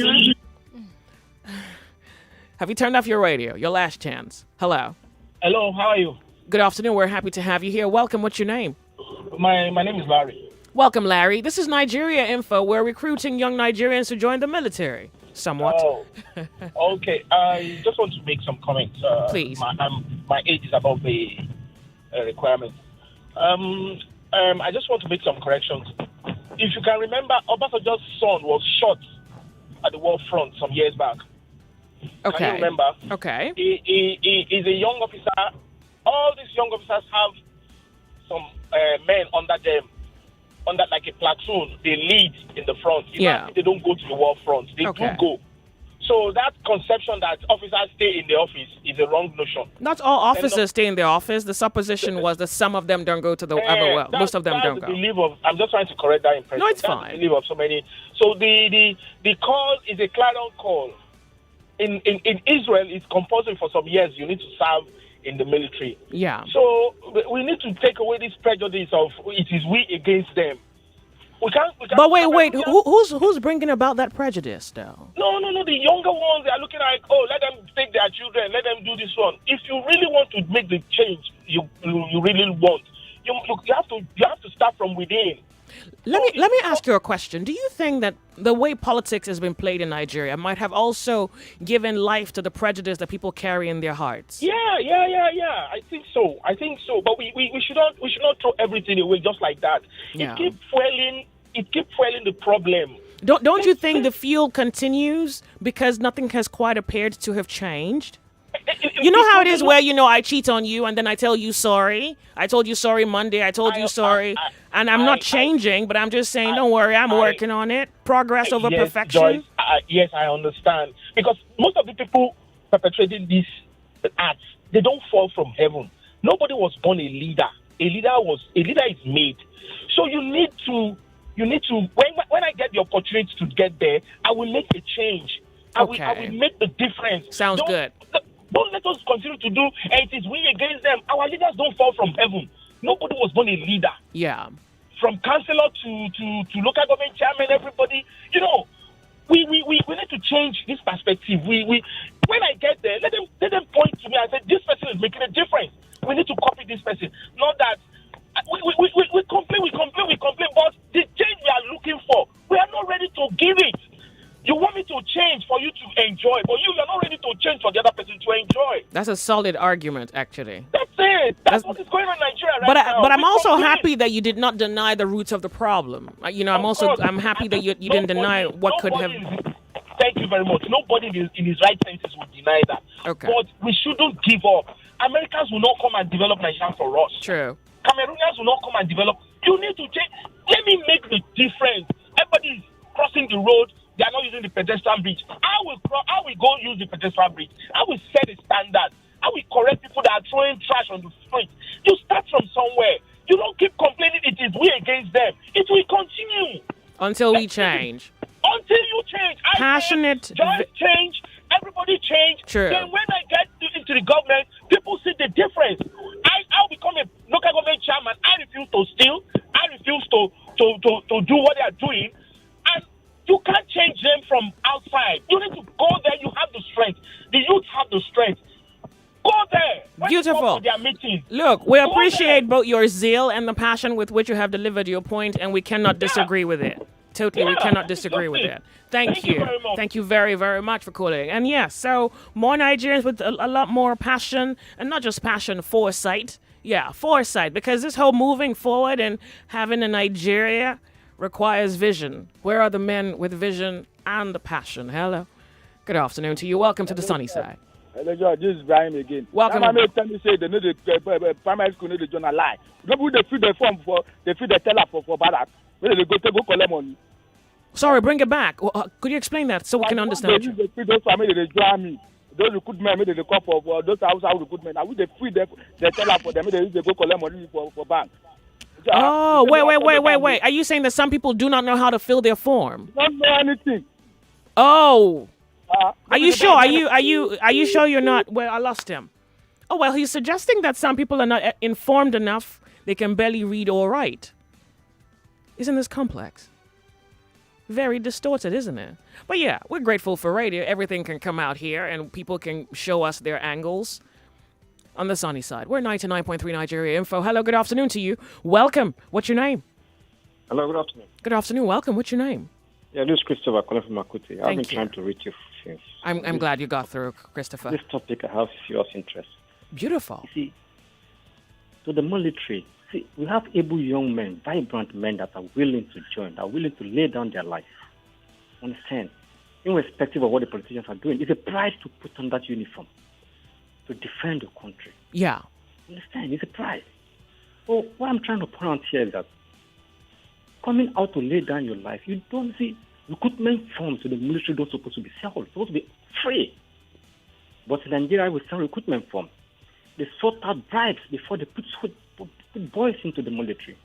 Have you turned off your radio? Your last chance. Hello. Hello, how are you? Good afternoon. We're happy to have you here. Welcome. What's your name? My name is Larry. Welcome, Larry. This is Nigeria Info. We're recruiting young Nigerians to join the military. Somewhat. Oh, okay. I just want to make some comments. Please. My age is above the requirement. I just want to make some corrections. If you can remember, Obasanjo's son was shot at the war front some years back. Okay. Can you remember? Okay. He is a young officer. All these young officers have some men under them, under like a platoon. They lead in the front. Even if they don't go to the war front, they do go. So that conception that officers stay in the office is a wrong notion. Not all officers stay in the office. The supposition was that some of them don't go to the well, most of them don't go. I'm just trying to correct that impression. No, it's that's fine. The belief of so many. So the call is a clarion call. In Israel, it's compulsory for some years. You need to serve in the military. Yeah. So we need to take away this prejudice of it is we against them. We can't. But wait. Who's bringing about that prejudice, though? No. The younger ones, they are looking like, let them take their children, let them do this one. If you really want to make the change, you really want, you have to start from within. Let me ask you a question. Do you think that the way politics has been played in Nigeria might have also given life to the prejudice that people carry in their hearts? Yeah. I think so. But we should not throw everything away just like that. Yeah. It keeps fueling the problem. Don't you think the fuel continues because nothing has quite appeared to have changed? You know how it is where, I cheat on you and then I tell you sorry. I told you sorry Monday. I told you sorry. And I'm not changing, but I'm just saying, don't worry, I'm working on it. Progress over perfection. Joyce, yes, I understand. Because most of the people perpetrating these acts, they don't fall from heaven. Nobody was born a leader. A leader is made. So you need to when I get the opportunity to get there, I will make a change. I will make the difference. Sounds good. Don't let us continue to do, and it is we against them. Our leaders don't fall from heaven. Nobody was born a leader. Yeah. From councillor to local government chairman, everybody, we need to change this perspective. When I get there, let them point to me and say, this person is making a difference. We need to copy this person. Not that we complain, but the change we are looking for, we are not ready to give it. You want me to change for you to enjoy, but you are not ready to change for the other person to enjoy. That's a solid argument, actually. That's it. That's what is going on in Nigeria right now. But I'm also happy that you did not deny the roots of the problem. I'm happy that you didn't deny what could have. Thank you very much. Nobody in his right senses would deny that. Okay. But we shouldn't give up. Americans will not come and develop Nigeria for us. True. Cameroonians will not come and develop. You need to change. Let me make the difference. Everybody is crossing the road. They are not using the pedestrian bridge. I will go use the pedestrian bridge. I will set a standard. I will correct people that are throwing trash on the street. You start from somewhere. You don't keep complaining it is we against them. It will continue. Until we change. Until you change. Passionate. Just change. Everybody change. True. Then when I get into the government, people see the difference. I'll become a local government chairman. I refuse to steal. I refuse to do what they are doing. And you can't change them from outside. You need to go there. You have the strength. The youth have the strength. Go there. Beautiful. Their meeting. Look, we appreciate both your zeal and the passion with which you have delivered your point, and we cannot disagree with it. Totally, we cannot disagree with it. Thank you. Very much. Thank you very, very much for calling. And yes, so more Nigerians with a lot more passion, and not just passion, foresight. Yeah, foresight, because this whole moving forward and having a Nigeria requires vision. Where are the men with vision and the passion? Hello. Good afternoon to you. Welcome to the sunny side. Hello, George. This is Brian again. Welcome. Somebody tell me say they need the primary school need the journal lie. People they fill the form for they fill the teller for barrack. When they go collect money. Sorry, bring it back. Could you explain that so we can understand you? They fill those family they join me. Those recruitment they call for those house recruitment. And we they fill the teller for them. They go collect money for bank. Oh, wait. Are you saying that some people do not know how to fill their form? Don't know anything. Oh. Are you sure? Are you sure you're not? Well, I lost him. Oh, well, he's suggesting that some people are not informed enough. They can barely read or write. Isn't this complex? Very distorted, isn't it? But yeah, we're grateful for radio. Everything can come out here and people can show us their angles. On the sunny side, we're 99.3 Nigeria Info. Hello, good afternoon to you. Welcome. What's your name? Hello, good afternoon. Good afternoon. Welcome. What's your name? Yeah, this is Christopher calling from Makuti. I've been trying to reach you since. I'm glad you got through, Christopher. This topic I have serious interest. Beautiful. You see, to the military, we have able young men, vibrant men that are willing to join, are willing to lay down their life. Understand? Irrespective of what the politicians are doing, it's a pride to put on that uniform, to defend the country. Yeah. Understand? It's a pride. So what I'm trying to point out here is that coming out to lay down your life, you don't see recruitment forms to the military don't supposed to be sold. It's supposed to be free. But in Nigeria, we sell recruitment forms. They sort out bribes before they put boys into the military.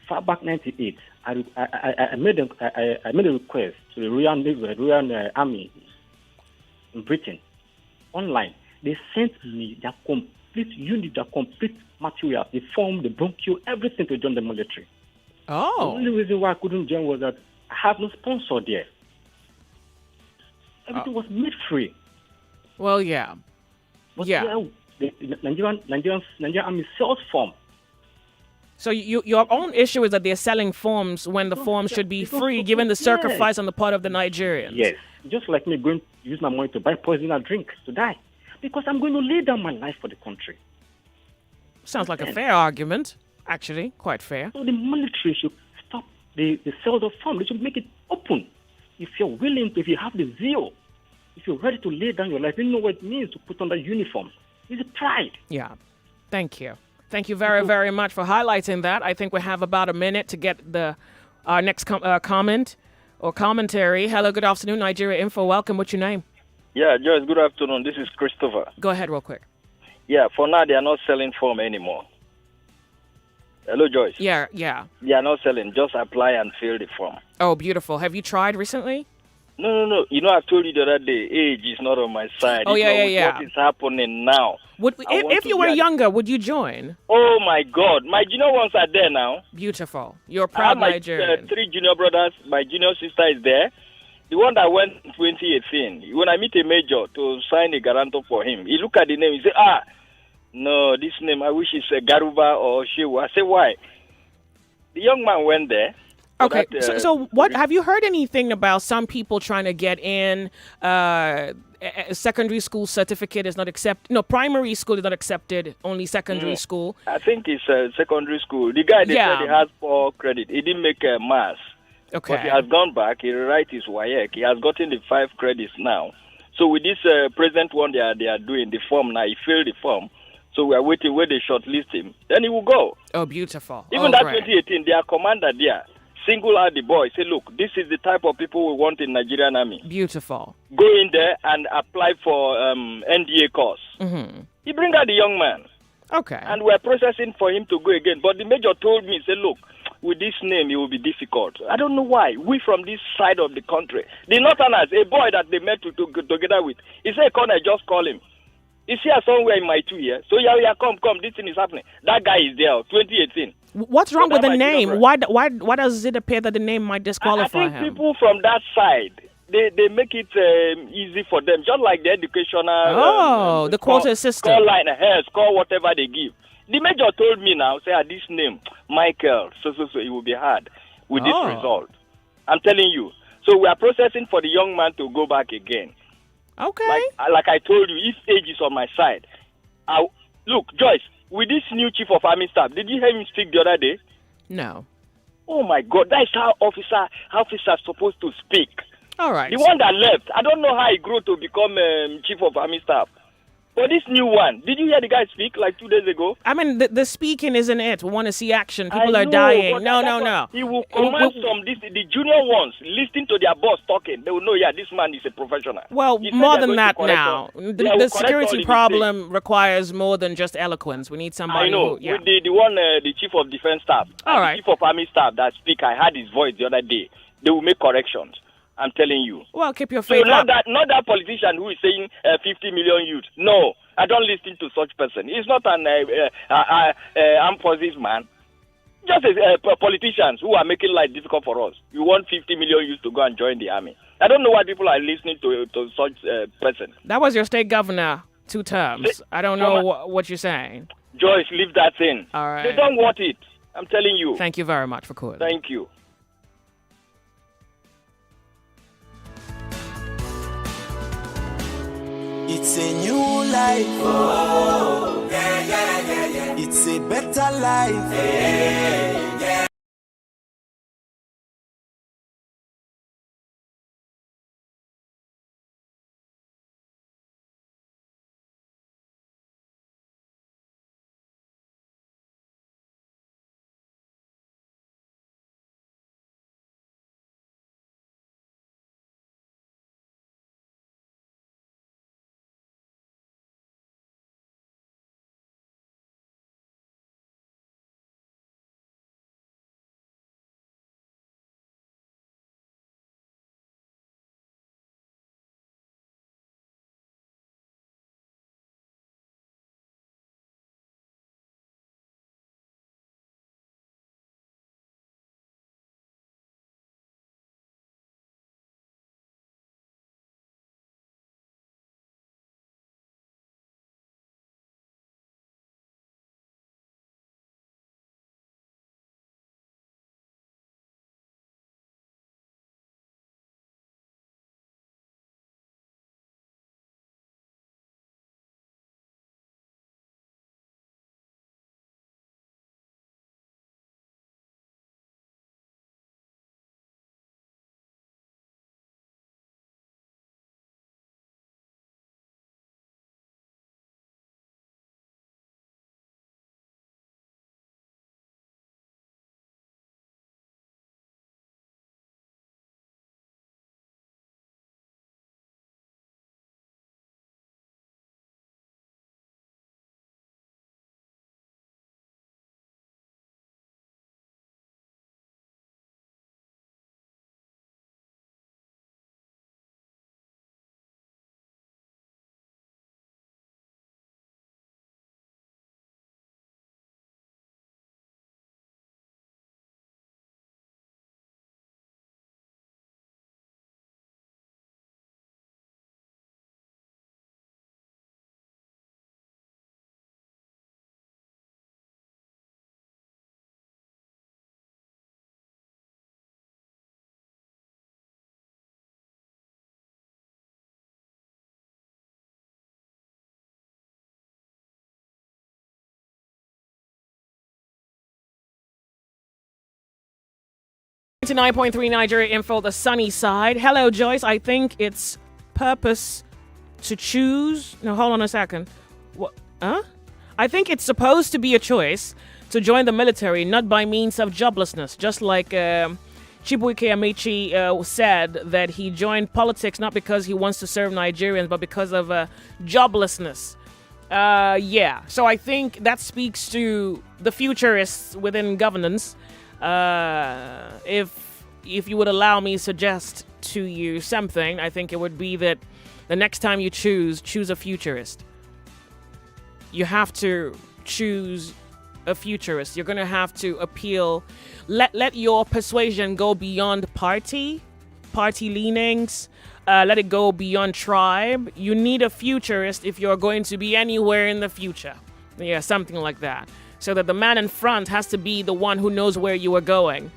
Far back '98, I made a request to the Royal Army in Britain online. They sent me their complete unit, their complete material, the form, the bronchio, everything to join the military. Oh. The only reason why I couldn't join was that I have no sponsor there. Everything was made free. Well, yeah. But the Nigerian Army sells form. So your own issue is that they're selling forms when the forms should be free, given the sacrifice on the part of the Nigerians. Yes. Just like me going to use my money to buy poison or drink to die. Because I'm going to lay down my life for the country. Sounds like a fair argument. Actually, quite fair. So the military should stop the sale of form. They should make it open. If you're willing to, if you have the zeal, if you're ready to lay down your life, you know what it means to put on that uniform. It's a pride. Yeah. Thank you. Thank you very, very much for highlighting that. I think we have about a minute to get our next comment or commentary. Hello, good afternoon, Nigeria Info. Welcome. What's your name? Yeah, Joyce, good afternoon. This is Christopher. Go ahead real quick. Yeah, for now, they are not selling form anymore. Hello, Joyce. Yeah. They are not selling. Just apply and fill the form. Oh, beautiful. Have you tried recently? No. You know, I told you the other day, age is not on my side. Oh, yeah. What is happening now? If you were younger, would you join? Oh, my God. My junior ones are there now. Beautiful. You're a proud Nigerian. I have my 3 junior brothers. My junior sister is there. The one that went in 2018, when I meet a major to sign a guarantor for him, he look at the name, he say, no, this name, I wish it's a Garuba or Shewa. I say, why? The young man went there. Okay, so what have you heard anything about some people trying to get in? A secondary school certificate is not accepted. No, primary school is not accepted. Only secondary school. I think it's secondary school. The guy said he has 4 credit. He didn't make a mass. Okay. But he has gone back. He rewrite his WAEC. He has gotten the 5 credits now. So with this present one they are doing the form now, he filled the form. So we are waiting where they shortlist him. Then he will go. Oh, beautiful. Even that 2018, their commander there single out the boy. Say, look, this is the type of people we want in Nigerian army. Beautiful. Go in there and apply for NDA course. Mm-hmm. He bring out the young man. Okay. And we're processing for him to go again. But the major told me, say, look, with this name, it will be difficult. I don't know why. We from this side of the country. The Northerners, a boy that they met together with, he said, Connor, just call him. He's here somewhere in my 2 years. So, yeah, come, this thing is happening. That guy is there, 2018. What's wrong with the name? Why does it appear that the name might disqualify him? I think him? people from that side, they make it easy for them, just like the educational... the quota system. Score line, score whatever they give. The major told me now, say, this name, Michael, so, it will be hard with this result. I'm telling you. So we are processing for the young man to go back again. Okay. Like I told you, if age is on my side. Look, Joyce, with this new chief of army staff, did you hear him speak the other day? No. Oh, my God. That is how officers are supposed to speak. All right. The one that left, I don't know how he grew to become chief of army staff. But this new one, did you hear the guy speak like 2 days ago? I mean, the speaking isn't it. We want to see action. People are dying. No. He will command the junior ones, listen to their boss talking. They will know, this man is a professional. Well, more than that now. The security problem requires more than just eloquence. We need somebody I know. With the chief of defense staff, the chief of army staff that speak, I heard his voice the other day. They will make corrections. I'm telling you. Well, keep your faith up. Not that politician who is saying 50 million youth. No, I don't listen to such person. He's not an armed forces man. Just politicians who are making life difficult for us. You want 50 million youth to go and join the army. I don't know why people are listening to such person. That was your state governor 2 terms. I don't know what you're saying. Joyce, leave that thing. All right. They don't want it. I'm telling you. Thank you very much for calling. Thank you. It's a new life. Oh, yeah. It's a better life. Yeah. To 9.3 Nigeria Info, the sunny side. Hello, Joyce. I think it's purpose to choose. No, hold on a second. What? Huh? I think it's supposed to be a choice to join the military, not by means of joblessness. Just like Chibuike Amechi said that he joined politics not because he wants to serve Nigerians, but because of joblessness. So I think that speaks to the futurists within governance. If you would allow me suggest to you something, I think it would be that the next time you choose a futurist. You have to choose a futurist. You're going to have to appeal. Let your persuasion go beyond party leanings. Let it go beyond tribe. You need a futurist if you're going to be anywhere in the future. Yeah, something like that. So that the man in front has to be the one who knows where you are going.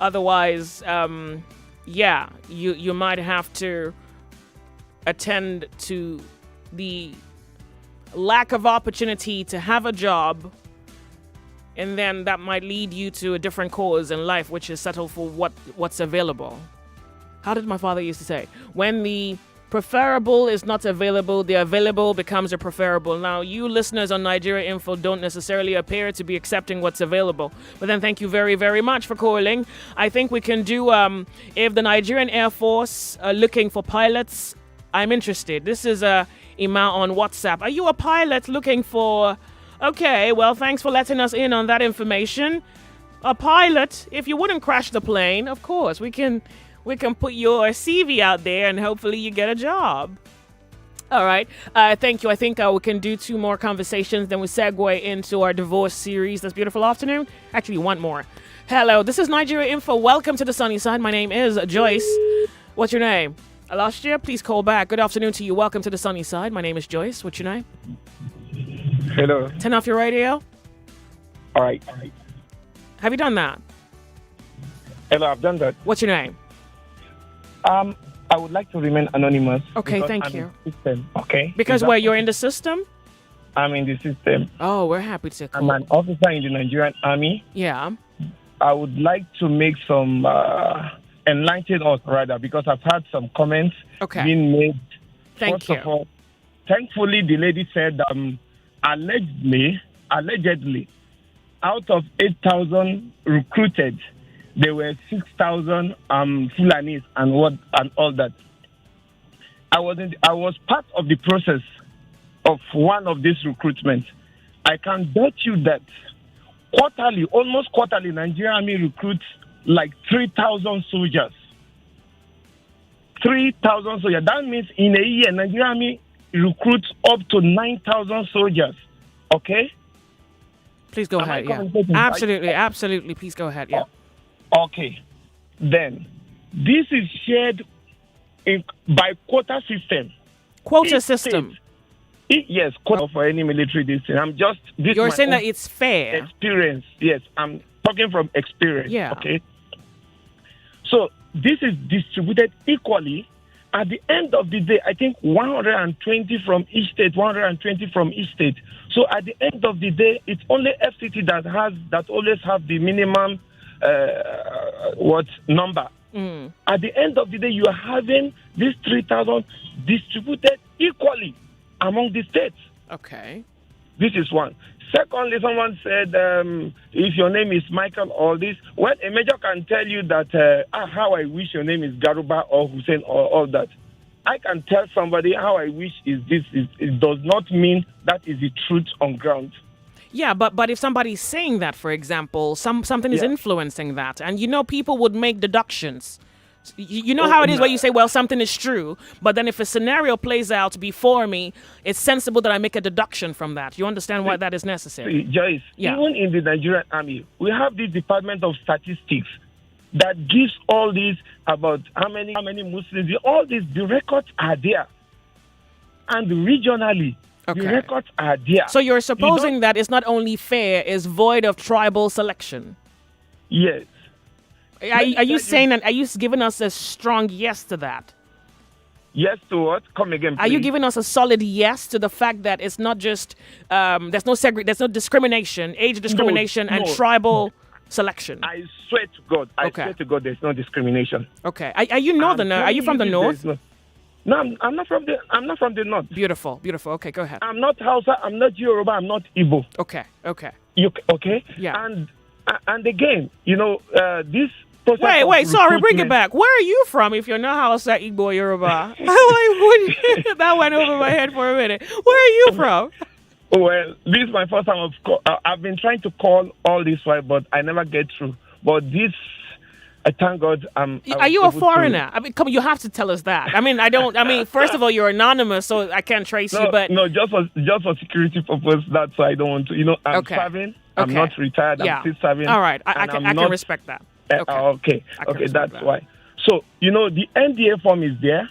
Otherwise, you might have to attend to the lack of opportunity to have a job, and then that might lead you to a different cause in life, which is settle for what's available. How did my father used to say? When the preferable is not available, the available becomes a preferable. Now, you listeners on Nigeria Info don't necessarily appear to be accepting what's available. But then thank you very, very much for calling. I think we can do, if the Nigerian Air Force are looking for pilots, I'm interested. This is Ima on WhatsApp. Are you a pilot looking for... Okay, well, thanks for letting us in on that information. A pilot, if you wouldn't crash the plane, of course, we can put your CV out there and hopefully you get a job. All right. Thank you. I think we can do 2 more conversations, then we segue into our divorce series this beautiful afternoon. Actually, 1 more. Hello, this is Nigeria Info. Welcome to the sunny side. My name is Joyce. What's your name? I lost you. Please call back. Good afternoon to you. Welcome to the sunny side. My name is Joyce. What's your name? Hello. Turn off your radio. All right. Have you done that? Hello, I've done that. What's your name? I would like to remain anonymous. Okay, thank you. System, okay. Because where you're in the system? I'm in the system. Oh, we're happy to call. I'm an officer in the Nigerian Army. Yeah. I would like to make some enlighten us rather, because I've had some comments being made. Thank you. First of all, thankfully, the lady said allegedly, out of 8,000 recruited, there were 6,000 Fulanis and all that. I was part of the process of one of these recruitments. I can bet you that almost quarterly, Nigerian Army recruits like 3,000 soldiers. 3,000 soldiers. That means in a year, Nigerian Army recruits up to 9,000 soldiers. Okay? Please go ahead. Yeah. Absolutely. Please go ahead. Yeah. Okay. Then, this is shared by quota system. Quota system? Yes, quota for any military district. You're saying that it's fair? Experience. Yes, I'm talking from experience. Yeah. Okay. So, this is distributed equally. At the end of the day, I think 120 from each state. So at the end of the day, it's only FCT that always have the minimum number. At the end of the day, you are having these 3,000 distributed equally among the states. Okay. This is one. Secondly, someone said, if your name is Michael or this, well, a major can tell you that, how I wish your name is Garuba or Hussein or all that. I can tell somebody how I wish is this. It does not mean that is the truth on ground. Yeah, but if somebody's saying that, for example, something is influencing that, and people would make deductions. You know how it is where you say, well, something is true, but then if a scenario plays out before me, it's sensible that I make a deduction from that. You understand why that is necessary? Joyce, even in the Nigerian Army, we have this Department of Statistics that gives all this about how many Muslims, all these, the records are there. And regionally, the records are there. So you're supposing that it's not only fair, it's void of tribal selection? Yes. Are you saying that? Are you giving us a strong yes to that? Yes to what? Come again, please. Are you giving us a solid yes to the fact that it's not just there's no discrimination, age discrimination, and tribal selection? I swear to God. I swear to God, there's no discrimination. Okay. Are you northerner? Are you from the north? No, I'm not from the north. Beautiful. Okay, go ahead. I'm not Hausa. I'm not Yoruba. I'm not Igbo. Okay. Okay. Yeah. And again, this process. Wait. Sorry, bring it back. Where are you from? If you're not Hausa, Igbo, Yoruba, that went over my head for a minute. Where are you from? Well, this is my first time of call. I've been trying to call all this while, but I never get through. But this, I thank God. Are you a foreigner? I mean, come. You have to tell us that. I mean, first of all, you're anonymous, so I can't trace you. But no, just for security purpose. That's why I don't want to. I'm serving. I'm not retired. I'm still serving. All right, I can respect that. Okay. That's why. So the NDA form is there.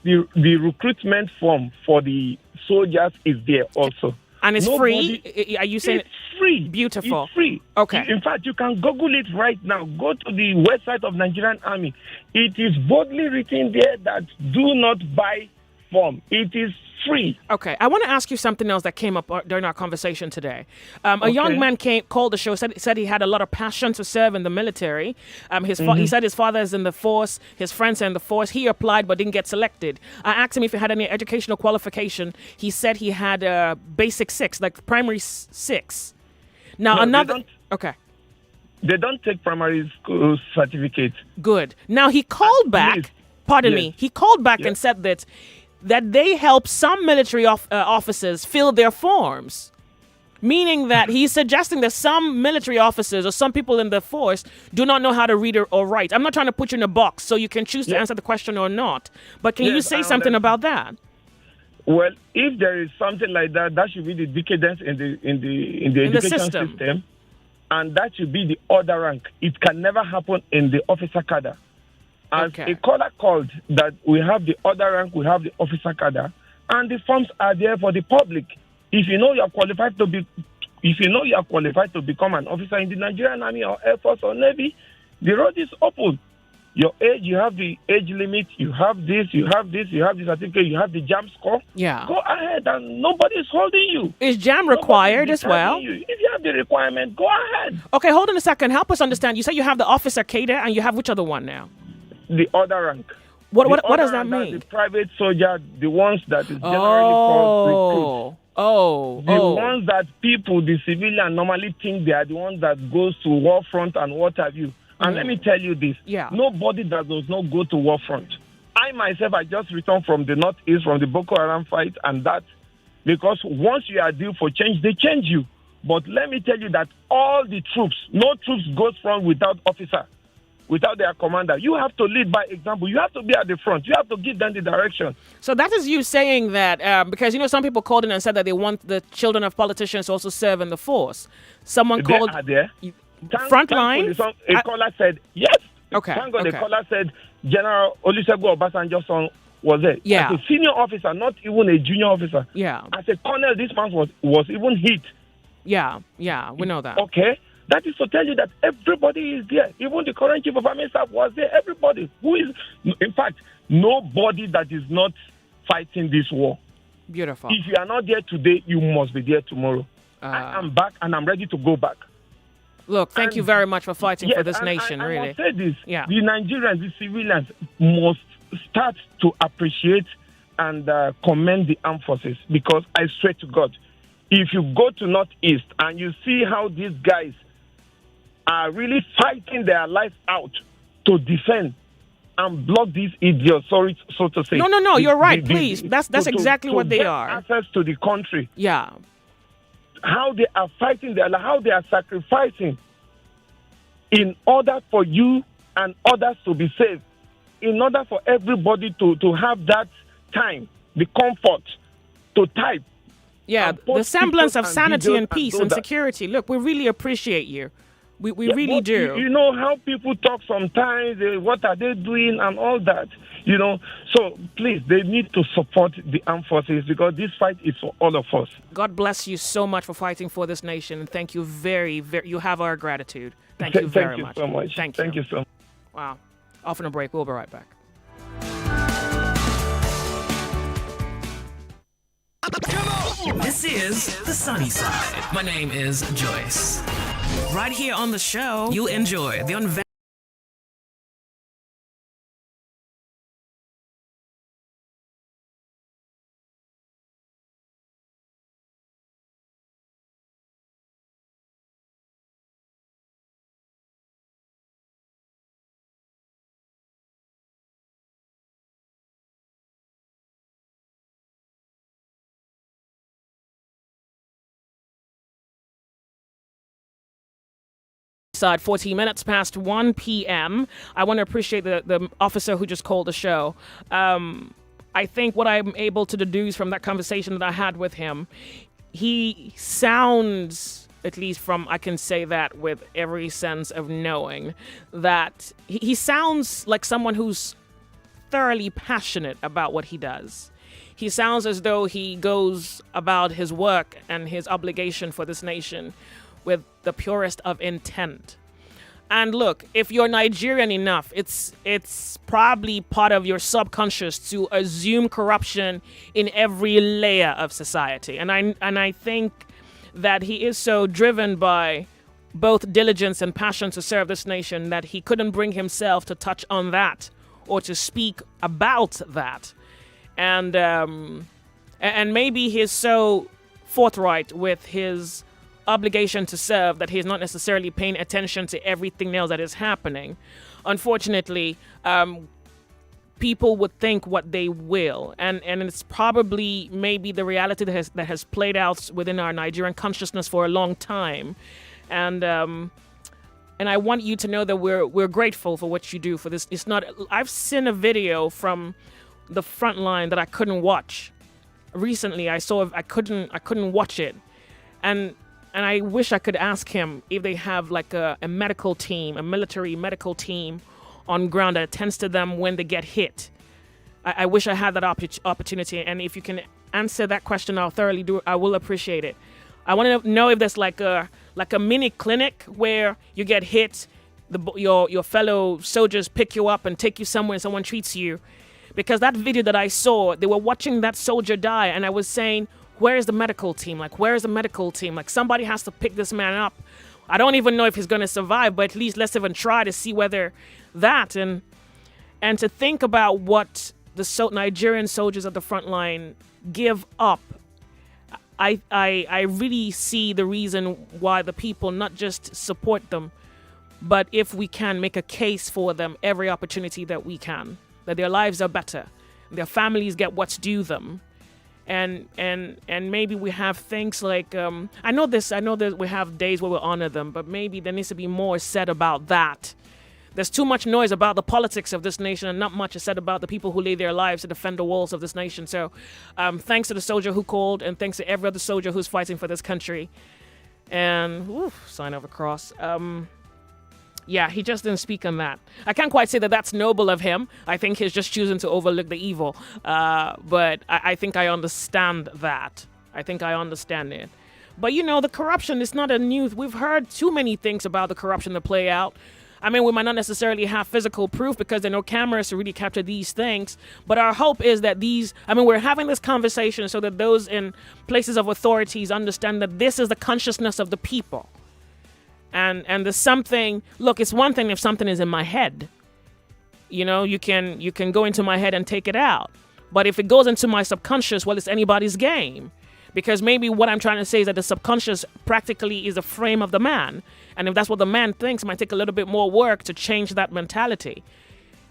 The recruitment form for the soldiers is there also. And it's free? Are you saying it's free? Beautiful. It's free. Okay. In fact, you can Google it right now. Go to the website of Nigerian Army. It is boldly written there that do not buy form. It is free. Okay. I want to ask you something else that came up during our conversation today. A young man called the show, said he had a lot of passion to serve in the military. He said his father is in the force, his friends are in the force. He applied but didn't get selected. I asked him if he had any educational qualification. He said he had basic 6, like primary 6. Now okay. They don't take primary school certificate. Good. Now he called back. Pardon me. He called back and said that they help some military officers fill their forms, meaning that he's suggesting that some military officers or some people in the force do not know how to read or write. I'm not trying to put you in a box, so you can choose to answer the question or not. But can you say something about that? Well, if there is something like that, that should be the decadence in the education system, and that should be the order rank. It can never happen in the officer cadre. As a caller called that we have the order rank, we have the officer cadre, and the forms are there for the public. If you know you are qualified to become an officer in the Nigerian Army or Air Force or Navy, the road is open. Your age, you have the age limit, you have the certificate, you have the JAM score. Yeah. Go ahead and nobody is holding you. Is JAM required as well? If you have the requirement, go ahead. Okay, hold on a second. Help us understand. You say you have the officer cadre and you have which other one now? The order rank. What does that mean? The private soldier, the ones that is generally called recruits. The ones that people, the civilian, normally think they are the ones that goes to war front and what have you. And let me tell you this. Nobody that does not go to war front. I myself, I just returned from the northeast, from the Boko Haram fight, and that because once you are due for change, they change you. But let me tell you that all the troops, no troops goes front without officer, without their commander. You have to lead by example. You have to be at the front. You have to give them the direction. So that is you saying that because, some people called in and said that they want the children of politicians to also serve in the force. Someone called... Are there? Frontline? A caller said, yes. Okay. Thank God the caller said General Olusegun Obasanjo's son was there. Yeah. As a senior officer, not even a junior officer. Yeah. As a colonel, this man was even hit. Yeah, we know that. Okay. That is to tell you that everybody is there. Even the current chief of army staff was there. Everybody who is, in fact, nobody that is not fighting this war. Beautiful. If you are not there today, you must be there tomorrow. I am back and I'm ready to go back. Look, thank you very much for fighting for this nation, really. I must say this. Yeah. The Nigerians, the civilians must start to appreciate and commend the armed forces because I swear to God, if you go to Northeast and you see how these guys are really fighting their life out to defend and block these idiots, sorry, so to say. No, you're right, please. That's exactly what they are. Access to the country. Yeah. How they are fighting their life, how they are sacrificing in order for you and others to be safe, in order for everybody to have that time, the comfort to type. Yeah, the semblance of sanity and peace and security. Look, we really appreciate you. We really do. You know how people talk sometimes, what are they doing and all that, So please, they need to support the armed forces because this fight is for all of us. God bless you so much for fighting for this nation. And thank you very, very, you have our gratitude. Thank you very much. Thank you so much. Thank you so much. Wow. Off on a break. We'll be right back. This is The Sunny Side. My name is Joyce. Right here on the show, you'll enjoy the Side 14 minutes past 1 p.m. I want to appreciate the officer who just called the show. I think what I'm able to deduce from that conversation that I had with him, he sounds, at least I can say that with every sense of knowing, that he sounds like someone who's thoroughly passionate about what he does. He sounds as though he goes about his work and his obligation for this nation with the purest of intent. And look, if you're Nigerian enough, it's probably part of your subconscious to assume corruption in every layer of society. And I think that he is so driven by both diligence and passion to serve this nation that he couldn't bring himself to touch on that or to speak about that. And maybe he's so forthright with his obligation to serve that he's not necessarily paying attention to everything else that is happening. Unfortunately, people would think what they will, and it's probably maybe the reality that has played out within our Nigerian consciousness for a long time. And I want you to know that we're grateful for what you do for this. It's not. I've seen a video from the front line that I couldn't watch. Recently, I couldn't watch it, and I wish I could ask him if they have like a medical team, a military medical team on ground that attends to them when they get hit. I wish I had that opportunity, and if you can answer that question, I'll thoroughly do it. I will appreciate it. I want to know if there's like a mini clinic where you get hit, your fellow soldiers pick you up and take you somewhere and someone treats you. Because that video that I saw, they were watching that soldier die, and I was saying, where's the medical team? Like, where's the medical team? Like, somebody has to pick this man up. I don't even know if he's going to survive, but at least let's even try to see whether that and to think about what the Nigerian soldiers at the front line give up. I really see the reason why the people not just support them, but if we can make a case for them every opportunity that we can, that their lives are better, their families get what's due them. And maybe we have things like I know that we have days where we honor them, but maybe there needs to be more said about that. There's too much noise about the politics of this nation, and not much is said about the people who lay their lives to defend the walls of this nation. So thanks to the soldier who called, and thanks to every other soldier who's fighting for this country. And sign of a cross. Yeah, he just didn't speak on that. I can't quite say that that's noble of him. I think he's just choosing to overlook the evil. But I think I understand that. I think I understand it. But, the corruption is not a new... We've heard too many things about the corruption that play out. I mean, we might not necessarily have physical proof because there are no cameras to really capture these things. But our hope is that we're having this conversation so that those in places of authorities understand that this is the consciousness of the people. And there's something, look, it's one thing if something is in my head, you can go into my head and take it out. But if it goes into my subconscious, well, it's anybody's game. Because maybe what I'm trying to say is that the subconscious practically is a frame of the man. And if that's what the man thinks, it might take a little bit more work to change that mentality.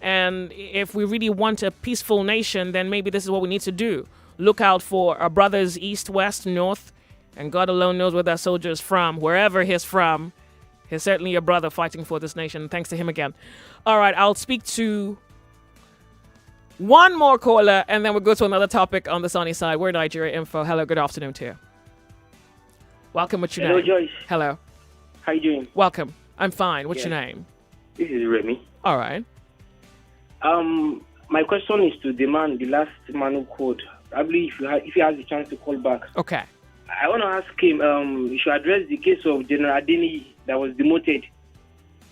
And if we really want a peaceful nation, then maybe this is what we need to do. Look out for our brothers east, west, north, and God alone knows where that soldier is from, wherever he's from. He's certainly a brother fighting for this nation. Thanks to him again. All right, I'll speak to one more caller, and then we'll go to another topic on the sunny side. We're Nigeria Info. Hello, good afternoon to you. Welcome, what's your name? Hello, Joyce. Hello. How you doing? Welcome. I'm fine. What's your name? This is Remy. All right. My question is to the last man who called. Probably if he has the chance to call back. Okay. I want to ask him, he should address the case of General Adeni that was demoted.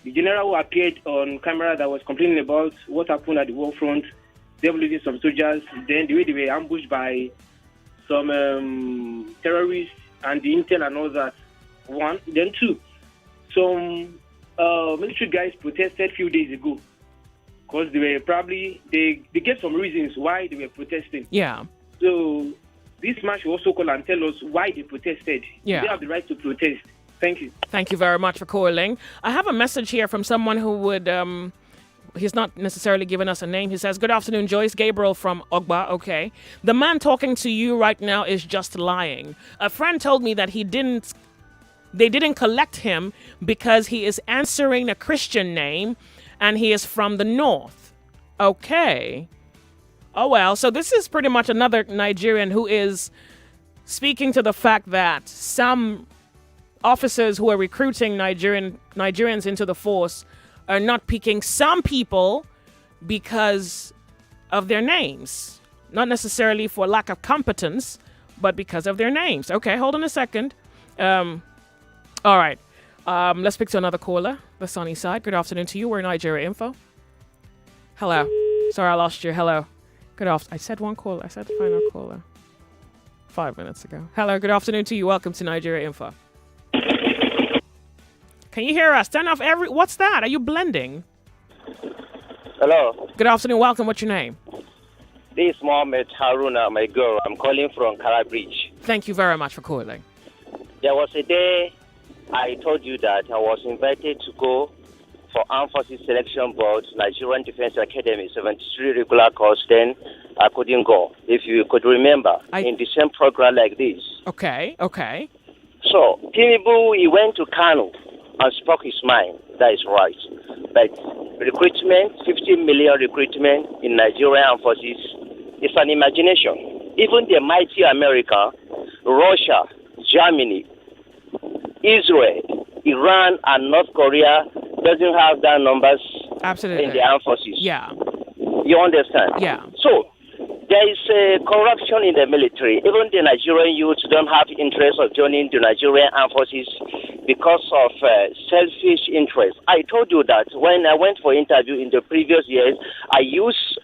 The general who appeared on camera that was complaining about what happened at the war front, they were losing some soldiers, then the way they were ambushed by some terrorists and the intel and all that. One. Then two, some military guys protested a few days ago because they were they gave some reasons why they were protesting. Yeah. So this man should also call and tell us why they protested. Yeah. They have the right to protest. Thank you. Thank you very much for calling. I have a message here from someone who would, he's not necessarily given us a name. He says, good afternoon, Joyce. Gabriel from Ogba. Okay. The man talking to you right now is just lying. A friend told me that he didn't they didn't collect him because he is answering a Christian name and he is from the north. Okay. Oh, well, so this is pretty much another Nigerian who is speaking to the fact that some officers who are recruiting Nigerians into the force are not picking some people because of their names. Not necessarily for lack of competence, but because of their names. Okay, hold on a second. All right. Let's speak to another caller, the sunny side. Good afternoon to you. We're Nigeria Info. Hello. Sorry, I lost you. Hello. Good afternoon. I said one caller. I said the final caller 5 minutes ago. Hello. Good afternoon to you. Welcome to Nigeria Info. Can you hear us? Turn off What's that? Are you blending? Hello. Good afternoon. Welcome. What's your name? This is Mohammed Haruna, my girl. I'm calling from Kara Bridge. Thank you very much for calling. There was a day I told you that I was invited to go for Armed Forces Selection Board, Nigerian Defense Academy, 73 regular course. Then I couldn't go. If you could remember, in the same program like this. Okay. So, Tinubu, he went to Kano and spoke his mind. That is right. But recruitment, 15 million recruitment in Nigerian Armed Forces, is an imagination. Even the mighty America, Russia, Germany, Israel, Iran, and North Korea doesn't have that numbers in the armed forces. Yeah. You understand? Yeah. So, there is corruption in the military. Even the Nigerian youth don't have interest of joining the Nigerian armed forces because of selfish interest. I told you that when I went for interview in the previous years, I used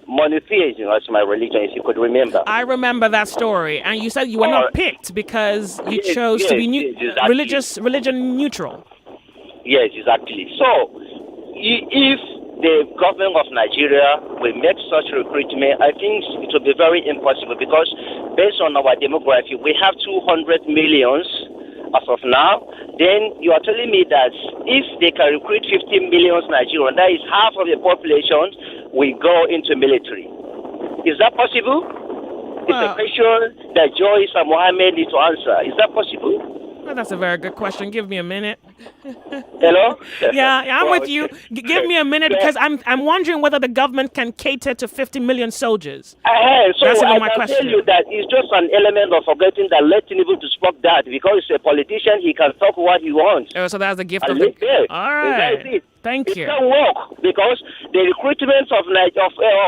monotheism as my religion, if you could remember. I remember that story. And you said you were not picked because you chose to be exactly. religion neutral. Yes, exactly. So, if the government of Nigeria will make such recruitment, I think it will be very impossible because based on our demography, we have 200 millions as of now. Then you are telling me that if they can recruit 15 million Nigerians, that is half of the population will go into military. Is that possible? It's a question that Joyce and Mohammed need to answer. Is that possible? Well, that's a very good question. Give me a minute. Hello? Yeah, I'm with you. Give me a minute because I'm wondering whether the government can cater to 50 million soldiers. So that's I my can question. tell you that it's just an element of forgetting that let Tinubu to speak that because he's a politician, he can talk what he wants. Oh, so that's the gift and of the... it. All right. That's it. Thank you. It can work because the recruitment of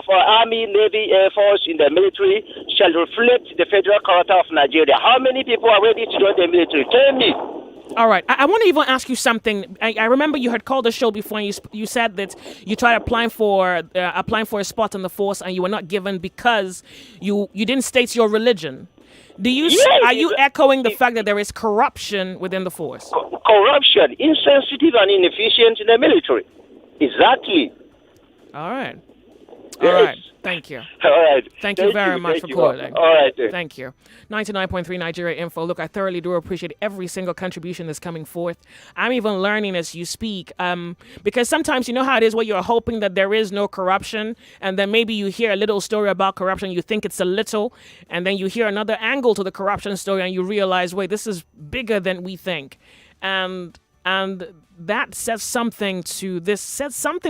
Army, Navy, Air Force in the military shall reflect the federal character of Nigeria. How many people are ready to join the military? Tell me. All right. I want to even ask you something. I remember you had called the show before and you said that you tried applying for a spot in the force and you were not given because you didn't state your religion. Are you echoing the fact that there is corruption within the force? Corruption, insensitive and inefficient in the military. Exactly. All right. Yes. All right. Thank you. All right. Thank you very much for calling. All right. Thank you. 99.3 Nigeria Info. Look, I thoroughly do appreciate every single contribution that's coming forth. I'm even learning as you speak because sometimes you know how it is where you're hoping that there is no corruption and then maybe you hear a little story about corruption, you think it's a little, and then you hear another angle to the corruption story and you realize, wait, this is bigger than we think. And that says something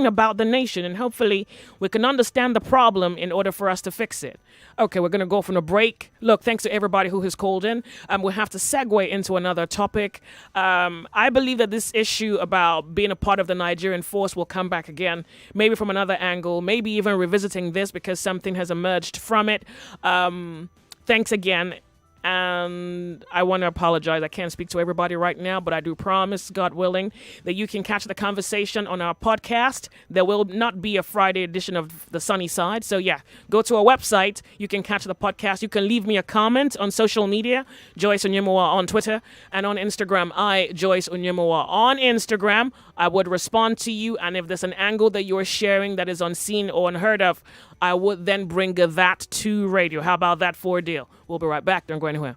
about the nation, and hopefully we can understand the problem in order for us to fix it. Okay, we're going to go from a break. Look, thanks to everybody who has called in. We'll have to segue into another topic. I believe that this issue about being a part of the Nigerian force will come back again, maybe from another angle, maybe even revisiting this because something has emerged from it. Thanks again. And I want to apologize. I can't speak to everybody right now, but I do promise, God willing, that you can catch the conversation on our podcast. There will not be a Friday edition of The Sunny Side. So, yeah, go to our website. You can catch the podcast. You can leave me a comment on social media, Joyce Onyemuwa on Twitter, and on Instagram, Joyce Onyemuwa on Instagram. I would respond to you, and if there's an angle that you're sharing that is unseen or unheard of, I would then bring that to radio. How about that for a deal? We'll be right back. Don't go anywhere.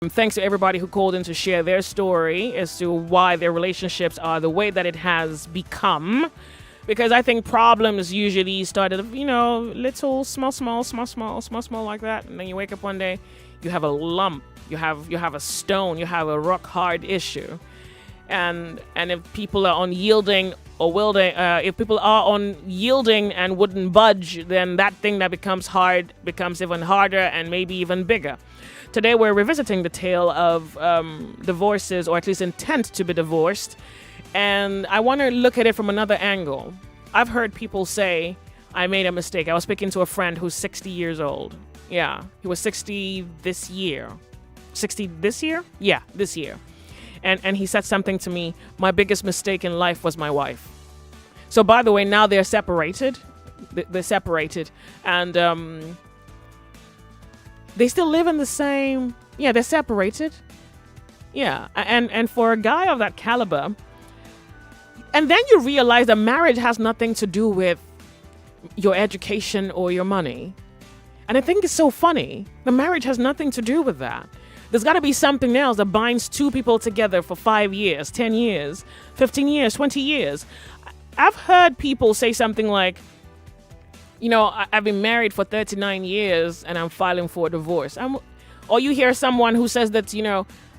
Thanks to everybody who called in to share their story as to why their relationships are the way that it has become. Because I think problems usually started, little, small like that. And then you wake up one day, you have a lump, you have a stone, you have a rock hard issue. And if people are unyielding or wielding, if people are unyielding and wouldn't budge, then that thing that becomes hard becomes even harder and maybe even bigger. Today we're revisiting the tale of divorces, or at least intent to be divorced. And I want to look at it from another angle. I've heard people say, I made a mistake. I was speaking to a friend who's 60 years old. Yeah, he was 60 this year. 60 this year? Yeah, this year. And he said something to me, my biggest mistake in life was my wife. So by the way, now they're separated. They're separated. And they still live in the same... Yeah, they're separated. Yeah, and for a guy of that caliber... And then you realize that marriage has nothing to do with your education or your money. And I think it's so funny. The marriage has nothing to do with that. There's got to be something else that binds two people together for 5 years, 10 years, 15 years, 20 years. I've heard people say something like, I've been married for 39 years and I'm filing for a divorce. Or you hear someone who says that,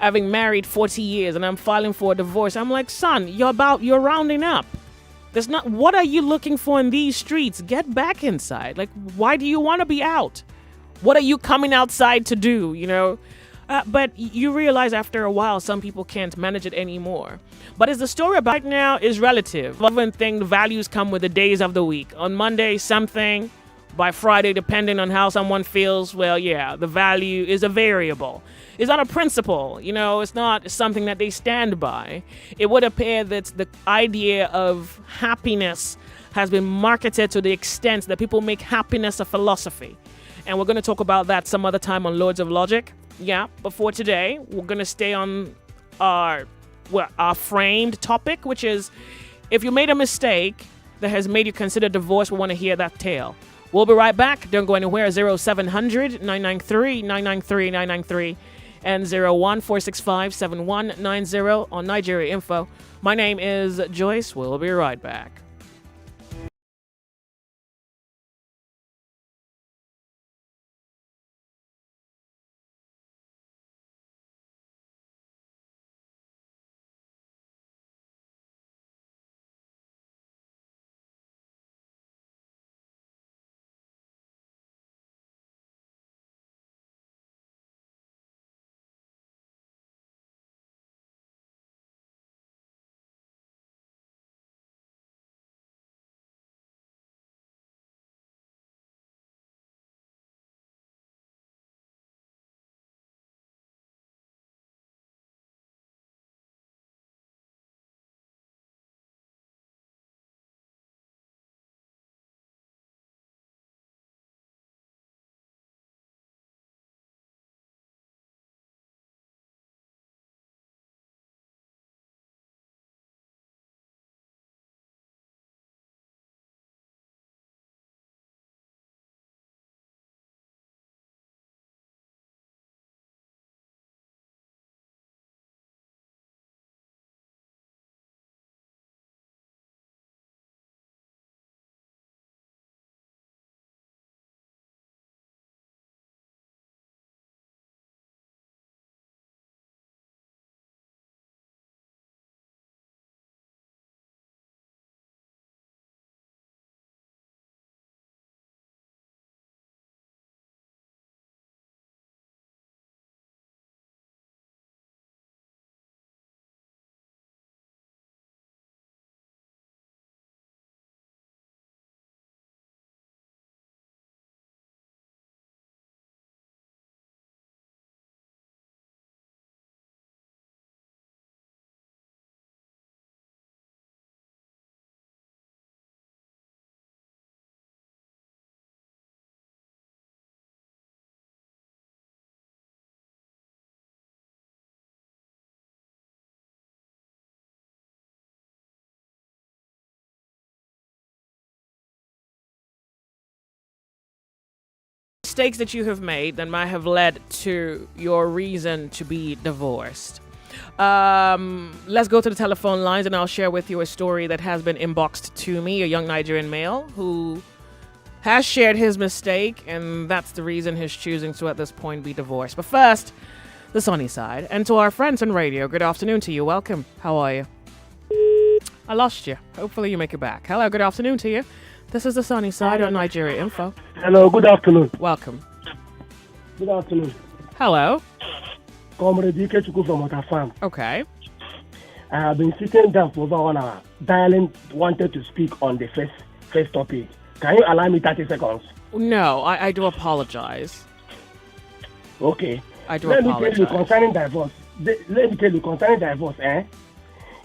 I've been married 40 years and I'm filing for a divorce. I'm like, son, you're rounding up. What are you looking for in these streets? Get back inside. Like, why do you want to be out? What are you coming outside to do, But you realize after a while, some people can't manage it anymore. But as the story about right now is relative. One thing, the values come with the days of the week. On Monday, something. By Friday, depending on how someone feels, the value is a variable. It's not a principle, it's not something that they stand by. It would appear that the idea of happiness has been marketed to the extent that people make happiness a philosophy. And we're going to talk about that some other time on Lords of Logic. Yeah, but for today, we're going to stay on our framed topic, which is if you made a mistake that has made you consider divorce, we want to hear that tale. We'll be right back. Don't go anywhere. 0700 993 993 993 and 014657190 on Nigeria Info. My name is Joyce. We'll be right back. mistakes that you have made that might have led to your reason to be divorced. Let's go to the telephone lines and I'll share with you a story that has been inboxed to me, a young Nigerian male who has shared his mistake, and that's the reason he's choosing to at this point be divorced. But first, the sunny side. And to our friends on radio, good afternoon to you. Welcome. How are you? I lost you. Hopefully you make it back. Hello, good afternoon to you. This is the sunny side on Nigeria Info. Hello, good afternoon. Welcome. Good afternoon. Hello. Comrade Ikechuku from Water Farm. Okay. I have been sitting down for over 1 hour, dialing, wanted to speak on the first topic. Can you allow me 30 seconds? No, I do apologize. Okay. I do Let apologize. me tell you concerning divorce.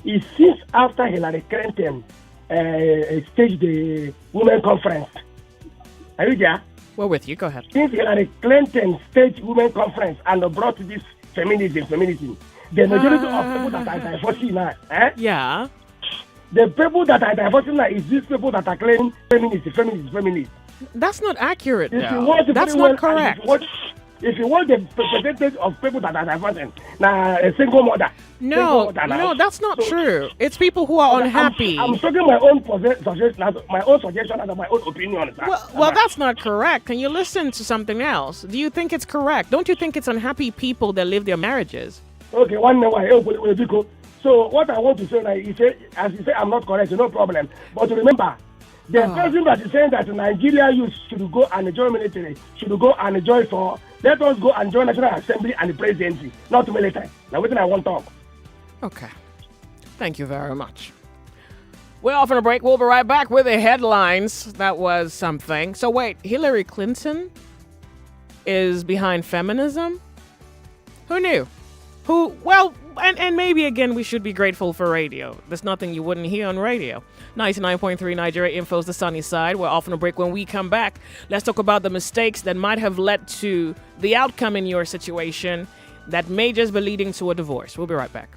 It seems after Hillary Clinton staged the women conference. Are you there? We're with you. Go ahead. Since Hillary Clinton staged women conference and brought this feminism, the majority of people that are divorcing now, yeah, the people that are divorcing now is these people that are claiming feminists. That's not accurate, If you though. want to That's very not well, correct. If you want the percentage of people that are divorcing, now a single mother. No, that's not true. It's people who are unhappy. I'm talking my own suggestion and my own opinion. Well, that's not correct. Can you listen to something else? Do you think it's correct? Don't you think it's unhappy people that live their marriages? Okay, one minute. So what I want to say, as you say, I'm not correct, no problem. But remember, the person that is saying that Nigeria youth should go and join military, should go and join for, let us go and join National Assembly and the presidency, not military. Now, what I want to talk. Okay. Thank you very much. We're off on a break. We'll be right back with the headlines. That was something. So wait, Hillary Clinton is behind feminism? Who knew? And maybe again we should be grateful for radio. There's nothing you wouldn't hear on radio. 99.3 Nigeria Info's The Sunny Side. We're off on a break. When we come back, let's talk about the mistakes that might have led to the outcome in your situation that may just be leading to a divorce. We'll be right back.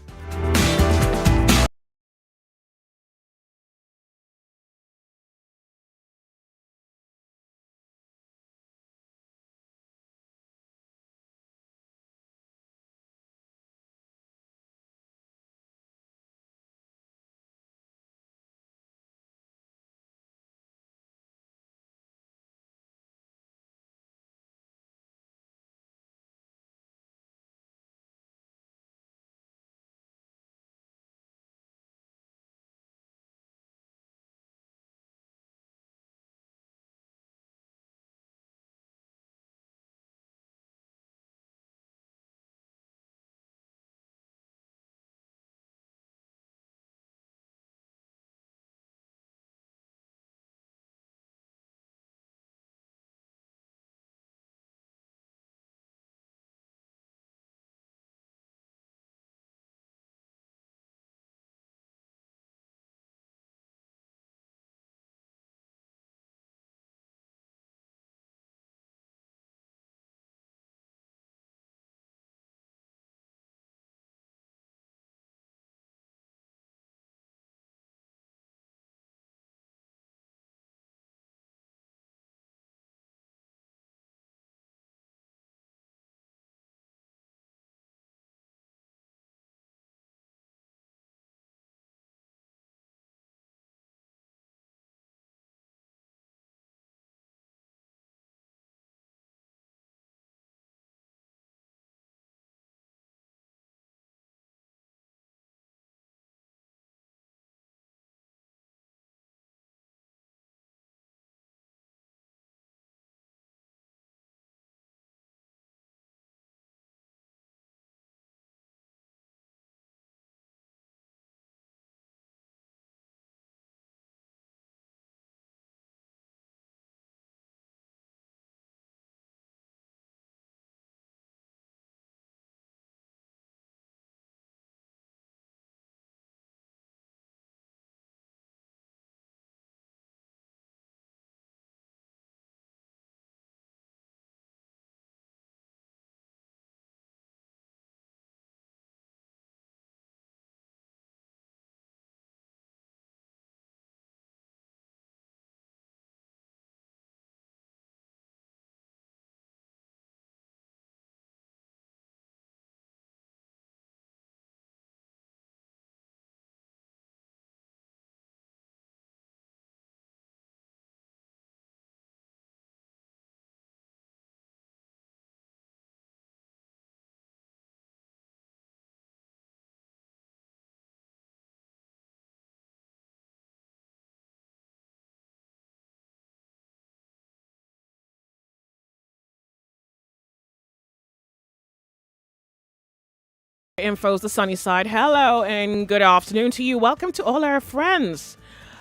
Info's the sunny side. Hello and good afternoon to you. Welcome to all our friends.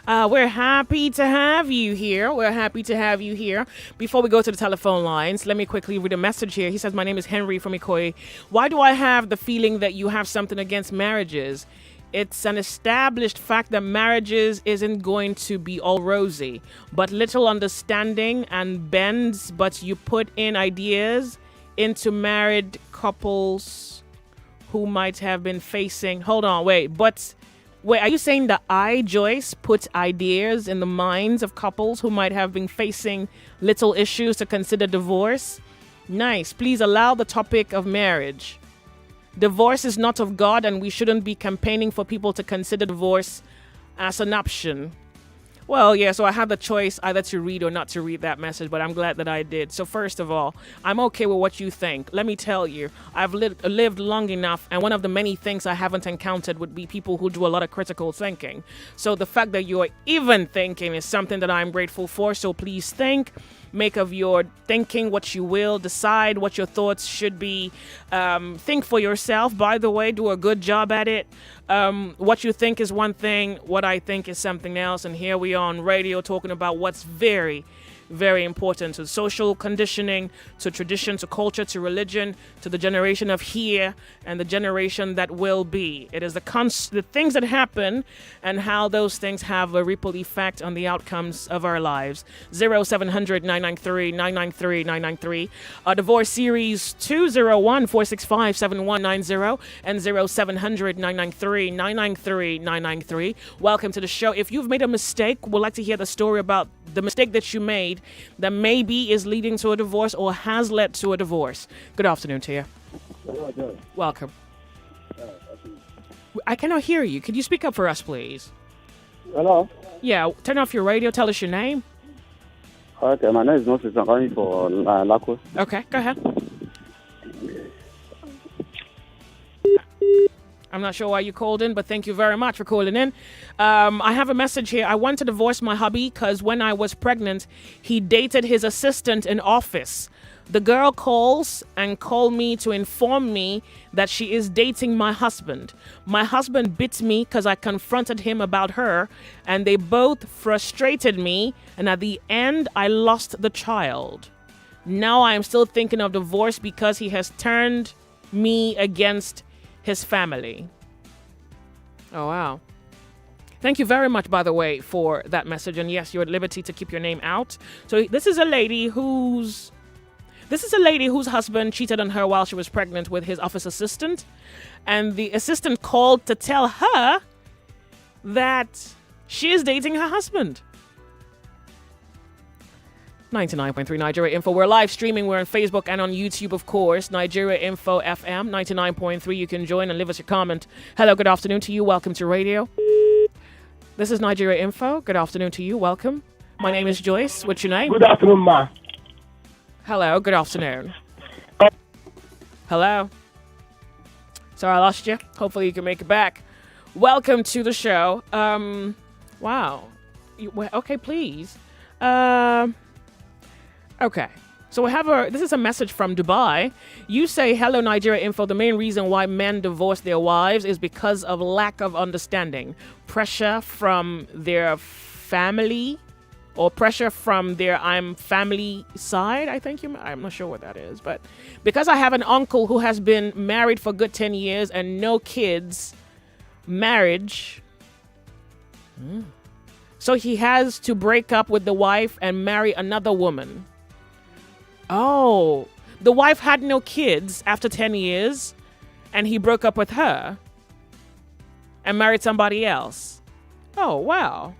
We're happy to have you here. Before we go to the telephone lines, let me quickly read a message here. He says, my name is Henry from Ikoyi. Why do I have the feeling that you have something against marriages? It's an established fact that marriages isn't going to be all rosy, but little understanding and bends, but you put in ideas into married couples who might have been facing... Hold on, wait, are you saying that I, Joyce, put ideas in the minds of couples who might have been facing little issues to consider divorce? Nice. Please allow the topic of marriage. Divorce is not of God, and we shouldn't be campaigning for people to consider divorce as an option. Well, yeah, so I had the choice either to read or not to read that message, but I'm glad that I did. So first of all, I'm okay with what you think. Let me tell you, I've lived long enough, and one of the many things I haven't encountered would be people who do a lot of critical thinking. So the fact that you're even thinking is something that I'm grateful for, so please think. Make of your thinking what you will. Decide what your thoughts should be. Think for yourself. By the way, do a good job at it. What you think is one thing. What I think is something else. And here we are on radio talking about what's very, very important to social conditioning, to tradition, to culture, to religion, to the generation of here and the generation that will be. It is the things that happen and how those things have a ripple effect on the outcomes of our lives. 0700 993 993 993. Divorce Series 201-465-7190 and 0700 993 993 993. Welcome to the show. If you've made a mistake, we'd like to hear the story about the mistake that you made that maybe is leading to a divorce or has led to a divorce. Good afternoon to you. Welcome. I cannot hear you. Could you speak up for us, please? Hello? Yeah, turn off your radio. Tell us your name. Okay, my name is Moses. I'm calling for Lacos. Okay, go ahead. I'm not sure why you called in, but thank you very much for calling in. I have a message here. I want to divorce my hubby because when I was pregnant, he dated his assistant in office. The girl called me to inform me that she is dating my husband. My husband bit me because I confronted him about her, and they both frustrated me, and at the end, I lost the child. Now I am still thinking of divorce because he has turned me against his family. Oh, wow. Thank you very much, by the way, for that message. And yes, you're at liberty to keep your name out. So this is a lady whose husband cheated on her while she was pregnant with his office assistant. And the assistant called to tell her that she is dating her husband. 99.3 Nigeria Info. We're live streaming. We're on Facebook and on YouTube, of course. Nigeria Info FM 99.3. You can join and leave us your comment. Hello, good afternoon to you. Welcome to radio. This is Nigeria Info. Good afternoon to you. Welcome. My name is Joyce. What's your name? Good afternoon, ma. Hello. Good afternoon. Hello. Sorry, I lost you. Hopefully you can make it back. Welcome to the show. Wow. Okay, please. Okay, so this is a message from Dubai. You say, hello, Nigeria Info. The main reason why men divorce their wives is because of lack of understanding, pressure from their family, or pressure from their family side. I'm not sure what that is, but because I have an uncle who has been married for a good 10 years and no kids, marriage. So he has to break up with the wife and marry another woman. Oh, the wife had no kids after 10 years, and he broke up with her and married somebody else. Oh, wow.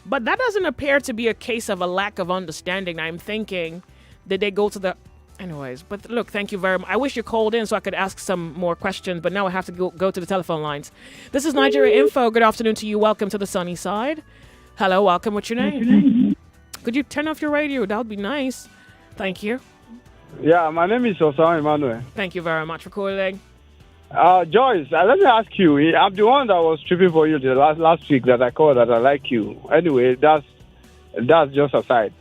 But that doesn't appear to be a case of a lack of understanding. I'm thinking, did they go to the... Anyways, but look, thank you very much. I wish you called in so I could ask some more questions, but now I have to go to the telephone lines. This is Nigeria Info. Good afternoon to you. Welcome to the sunny side. Hello, welcome. What's your name? Could you turn off your radio? That would be nice. Thank you. Yeah, my name is Joyce Onyemuwa. Thank you very much for calling. Joyce, let me ask you. I'm the one that was tripping for you the last week that I called that I like you. Anyway, that's just aside.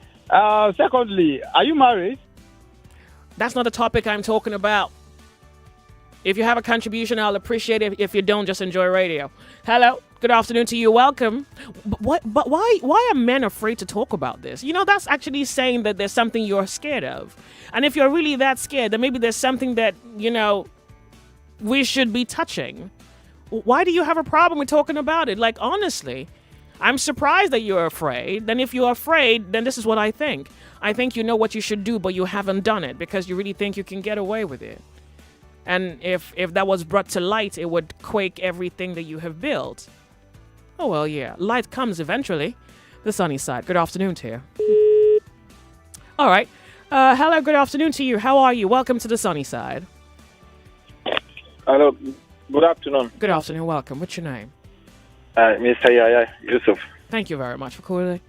Secondly, are you married? That's not the topic I'm talking about. If you have a contribution, I'll appreciate it. If you don't, just enjoy radio. Hello. Good afternoon to you. Welcome. But why are men afraid to talk about this? You know, that's actually saying that there's something you're scared of. And if you're really that scared, then maybe there's something that, you know, we should be touching. Why do you have a problem with talking about it? Like, honestly, I'm surprised that you're afraid. Then if you're afraid, then this is what I think. I think you know what you should do, but you haven't done it because you really think you can get away with it. And if that was brought to light, it would quake everything that you have built. Oh, well, yeah. Light comes eventually. The sunny side. Good afternoon to you. All right. Hello, good afternoon to you. How are you? Welcome to the sunny side. Hello. Good afternoon. Good afternoon. Welcome. What's your name? Mr. Yaya Yusuf. Thank you very much for calling.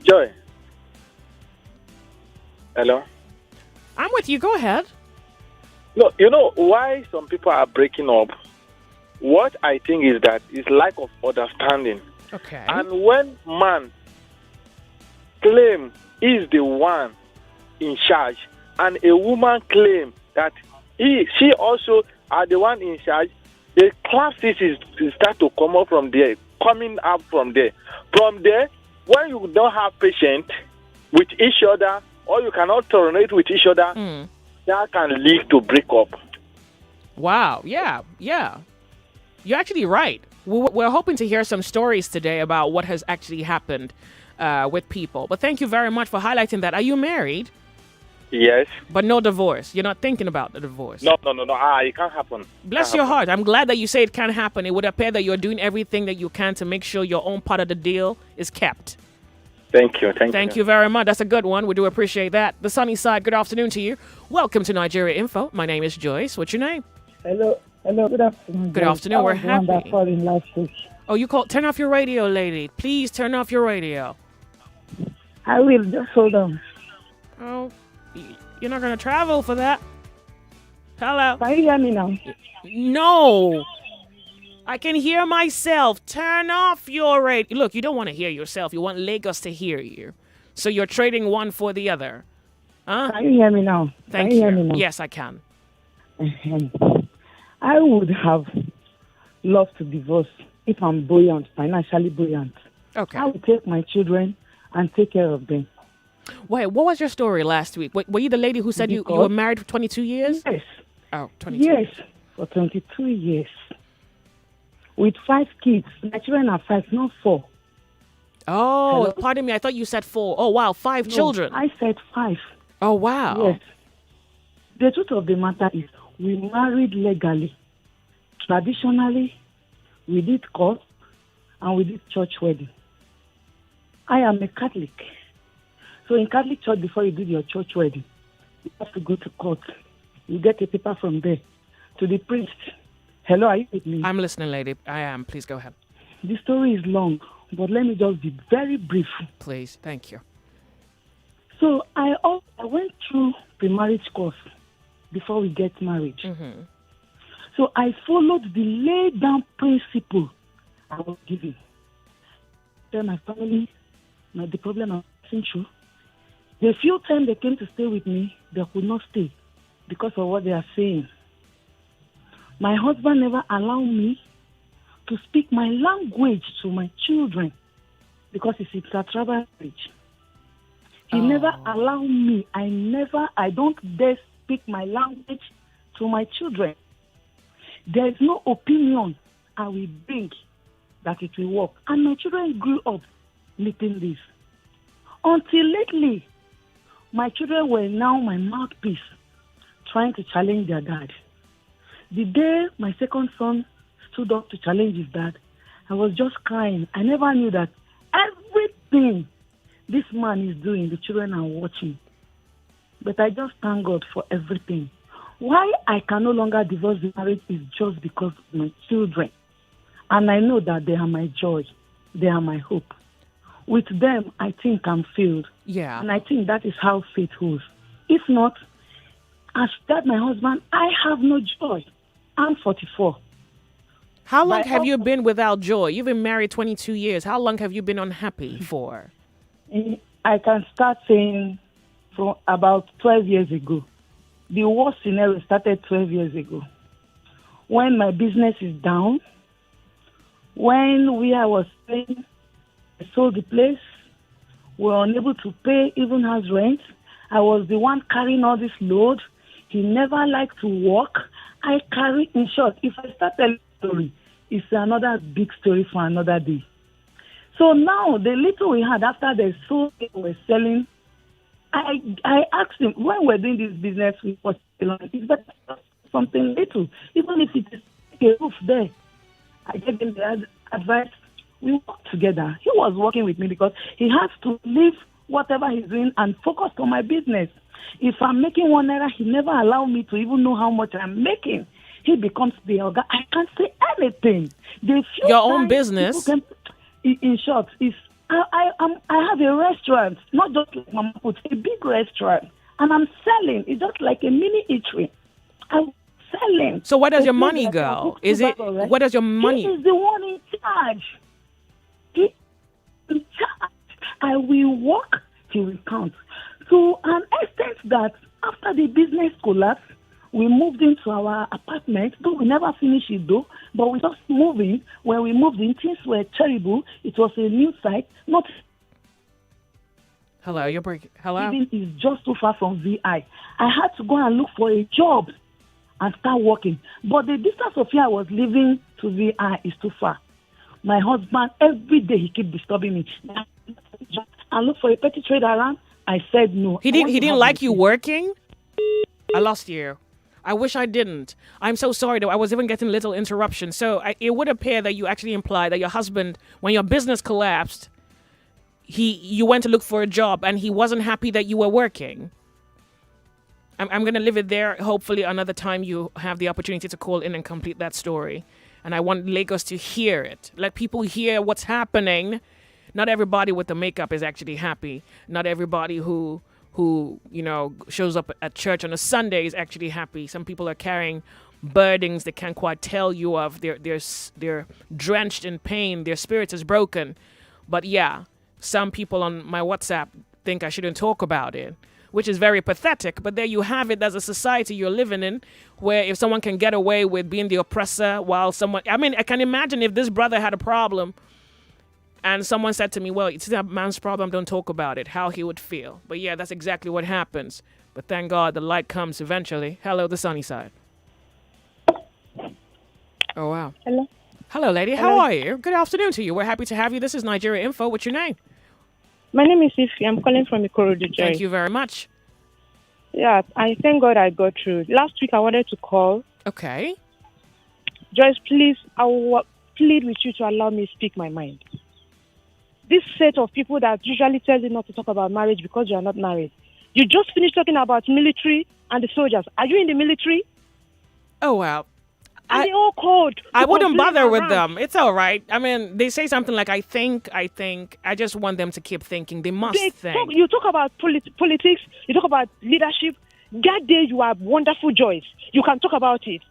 Joy. Hello. I'm with you. Go ahead. No, you know why some people are breaking up? What I think is that is lack of understanding. Okay. And when man claim he's the one in charge, and a woman claim that she also are the one in charge, the classes start to come up from there, coming up from there. From there, when you don't have patience with each other, or you cannot tolerate with each other, that can lead to breakup. Wow. Yeah. You're actually right. We're hoping to hear some stories today about what has actually happened with people. But thank you very much for highlighting that. Are you married? Yes. But no divorce. You're not thinking about the divorce. No. It can't happen. Bless your heart. I'm glad that you say it can happen. It would appear that you're doing everything that you can to make sure your own part of the deal is kept. Thank you. Thank you very much. That's a good one. We do appreciate that. The sunny side, good afternoon to you. Welcome to Nigeria Info. My name is Joyce. What's your name? Hello, good afternoon. Good afternoon. We're happy. That called in last week. Oh, you called? Turn off your radio, lady. Please turn off your radio. I will. Just hold on. Oh, you're not going to travel for that. Hello? Can you hear me now? No. I can hear myself. Turn off your radio. Look, you don't want to hear yourself. You want Lagos to hear you. So you're trading one for the other. Huh? Can you hear me now? Thank you. you. Hear me now? Yes, I can. I would have loved to divorce if I'm buoyant, financially buoyant. Okay. I would take my children and take care of them. Wait, what was your story last week? Were you the lady who said you were married for 22 years? Yes. Oh, 22 Yes, years. for 22 years. With 5 kids. My children are 5, not 4. Oh, Hello? pardon me. I thought you said 4. Oh, wow. 5 children. I said 5. Oh, wow. Yes. The truth of the matter is we married legally. Traditionally, we did court and we did church wedding. I am a Catholic. So in Catholic church, before you do your church wedding, you have to go to court. You get a paper from there to the priest. Hello, are you with me? I'm listening, lady. I am. Please go ahead. The story is long, but let me just be very brief. Please. Thank you. So I went through pre-marriage course before we get married. Mm-hmm. So I followed the laid-down principle I was given. Tell my family the problem I'm passing through. The few times they came to stay with me, they could not stay because of what they are saying. My husband never allowed me to speak my language to my children because it's a tribal language. He never allowed me. I don't dare speak my language to my children. There is no opinion I will bring that it will work. And my children grew up meeting this. Until lately, my children were now my mouthpiece, trying to challenge their dad. The day my second son stood up to challenge his dad, I was just crying. I never knew that everything this man is doing, the children are watching. But I just thank God for everything. Why I can no longer divorce the marriage is just because of my children. And I know that they are my joy. They are my hope. With them, I think I'm filled. Yeah. And I think that is how faith holds. If not, as that my husband, I have no joy. I'm 44. How long have you been without joy? You've been married 22 years. How long have you been unhappy for? I can start saying from about 12 years ago. the worst scenario started 12 years ago. When my business is down, when I was staying, I sold the place, we were unable to pay even house rent. I was the one carrying all this load. He never liked to work. I carry, in short, if I start telling the story, it's another big story for another day. So now, the little we had after the sold, we were selling, I asked him, when we're doing this business, we was it's better something little, even if it is a roof there. I gave him the advice. We worked together. He was working with me because he has to leave whatever he's doing and focus on my business. If I'm making one error, he never allow me to even know how much I'm making. He becomes the organ. I can't say anything. Your own business. In short, I have a restaurant, not just like Mama Put, a big restaurant, and I'm selling. It's just like a mini eatery. I'm selling. So where does your money go? Where does your money? He is the one in charge. He is in charge. I will work till we count. To an extent that after the business collapsed, we moved into our apartment, though we never finished it though, but we just moved in. When we moved in, things were terrible. It was a new site, not... Hello, you're breaking... Hello? Even is just too far from VI. I had to go and look for a job and start working. But the distance of here I was living to VI is too far. My husband, every day he kept disturbing me. And look for a petty trade around. I said no. He didn't like you working? I lost you. I wish I didn't. I'm so sorry, though. I was even getting little interruptions. So it would appear that you actually implied that your husband, when your business collapsed, you went to look for a job and he wasn't happy that you were working. I'm going to leave it there. Hopefully another time you have the opportunity to call in and complete that story. And I want Lagos to hear it. Let people hear what's happening. Not everybody with the makeup is actually happy. Not everybody who shows up at church on a Sunday is actually happy. Some people are carrying burdens they can't quite tell you of. They're drenched in pain. Their spirit is broken. But yeah, some people on my WhatsApp think I shouldn't talk about it, which is very pathetic. But there you have it. There's a society you're living in where if someone can get away with being the oppressor while someone... I mean, I can imagine if this brother had a problem and someone said to me, well, it's a man's problem, don't talk about it, how he would feel. But yeah, that's exactly what happens. But thank God the light comes eventually. Hello, the sunny side. Oh, wow. Hello. Hello, lady. Hello. How are you? Good afternoon to you. We're happy to have you. This is Nigeria Info. What's your name? My name is Ifi. I'm calling from Ikorodu, Joy. Thank you very much. Yeah, I thank God I got through. Last week I wanted to call. Okay. Joyce, please, I will plead with you to allow me to speak my mind. This set of people that usually tell you not to talk about marriage because you are not married. You just finished talking about military and the soldiers. Are you in the military? Oh, wow. And they all called. I wouldn't bother with them. It's all right. I mean, they say something like, I think. I just want them to keep thinking. They must think. You talk about politics. You talk about leadership. That day you are wonderful, Joyce. You can talk about it.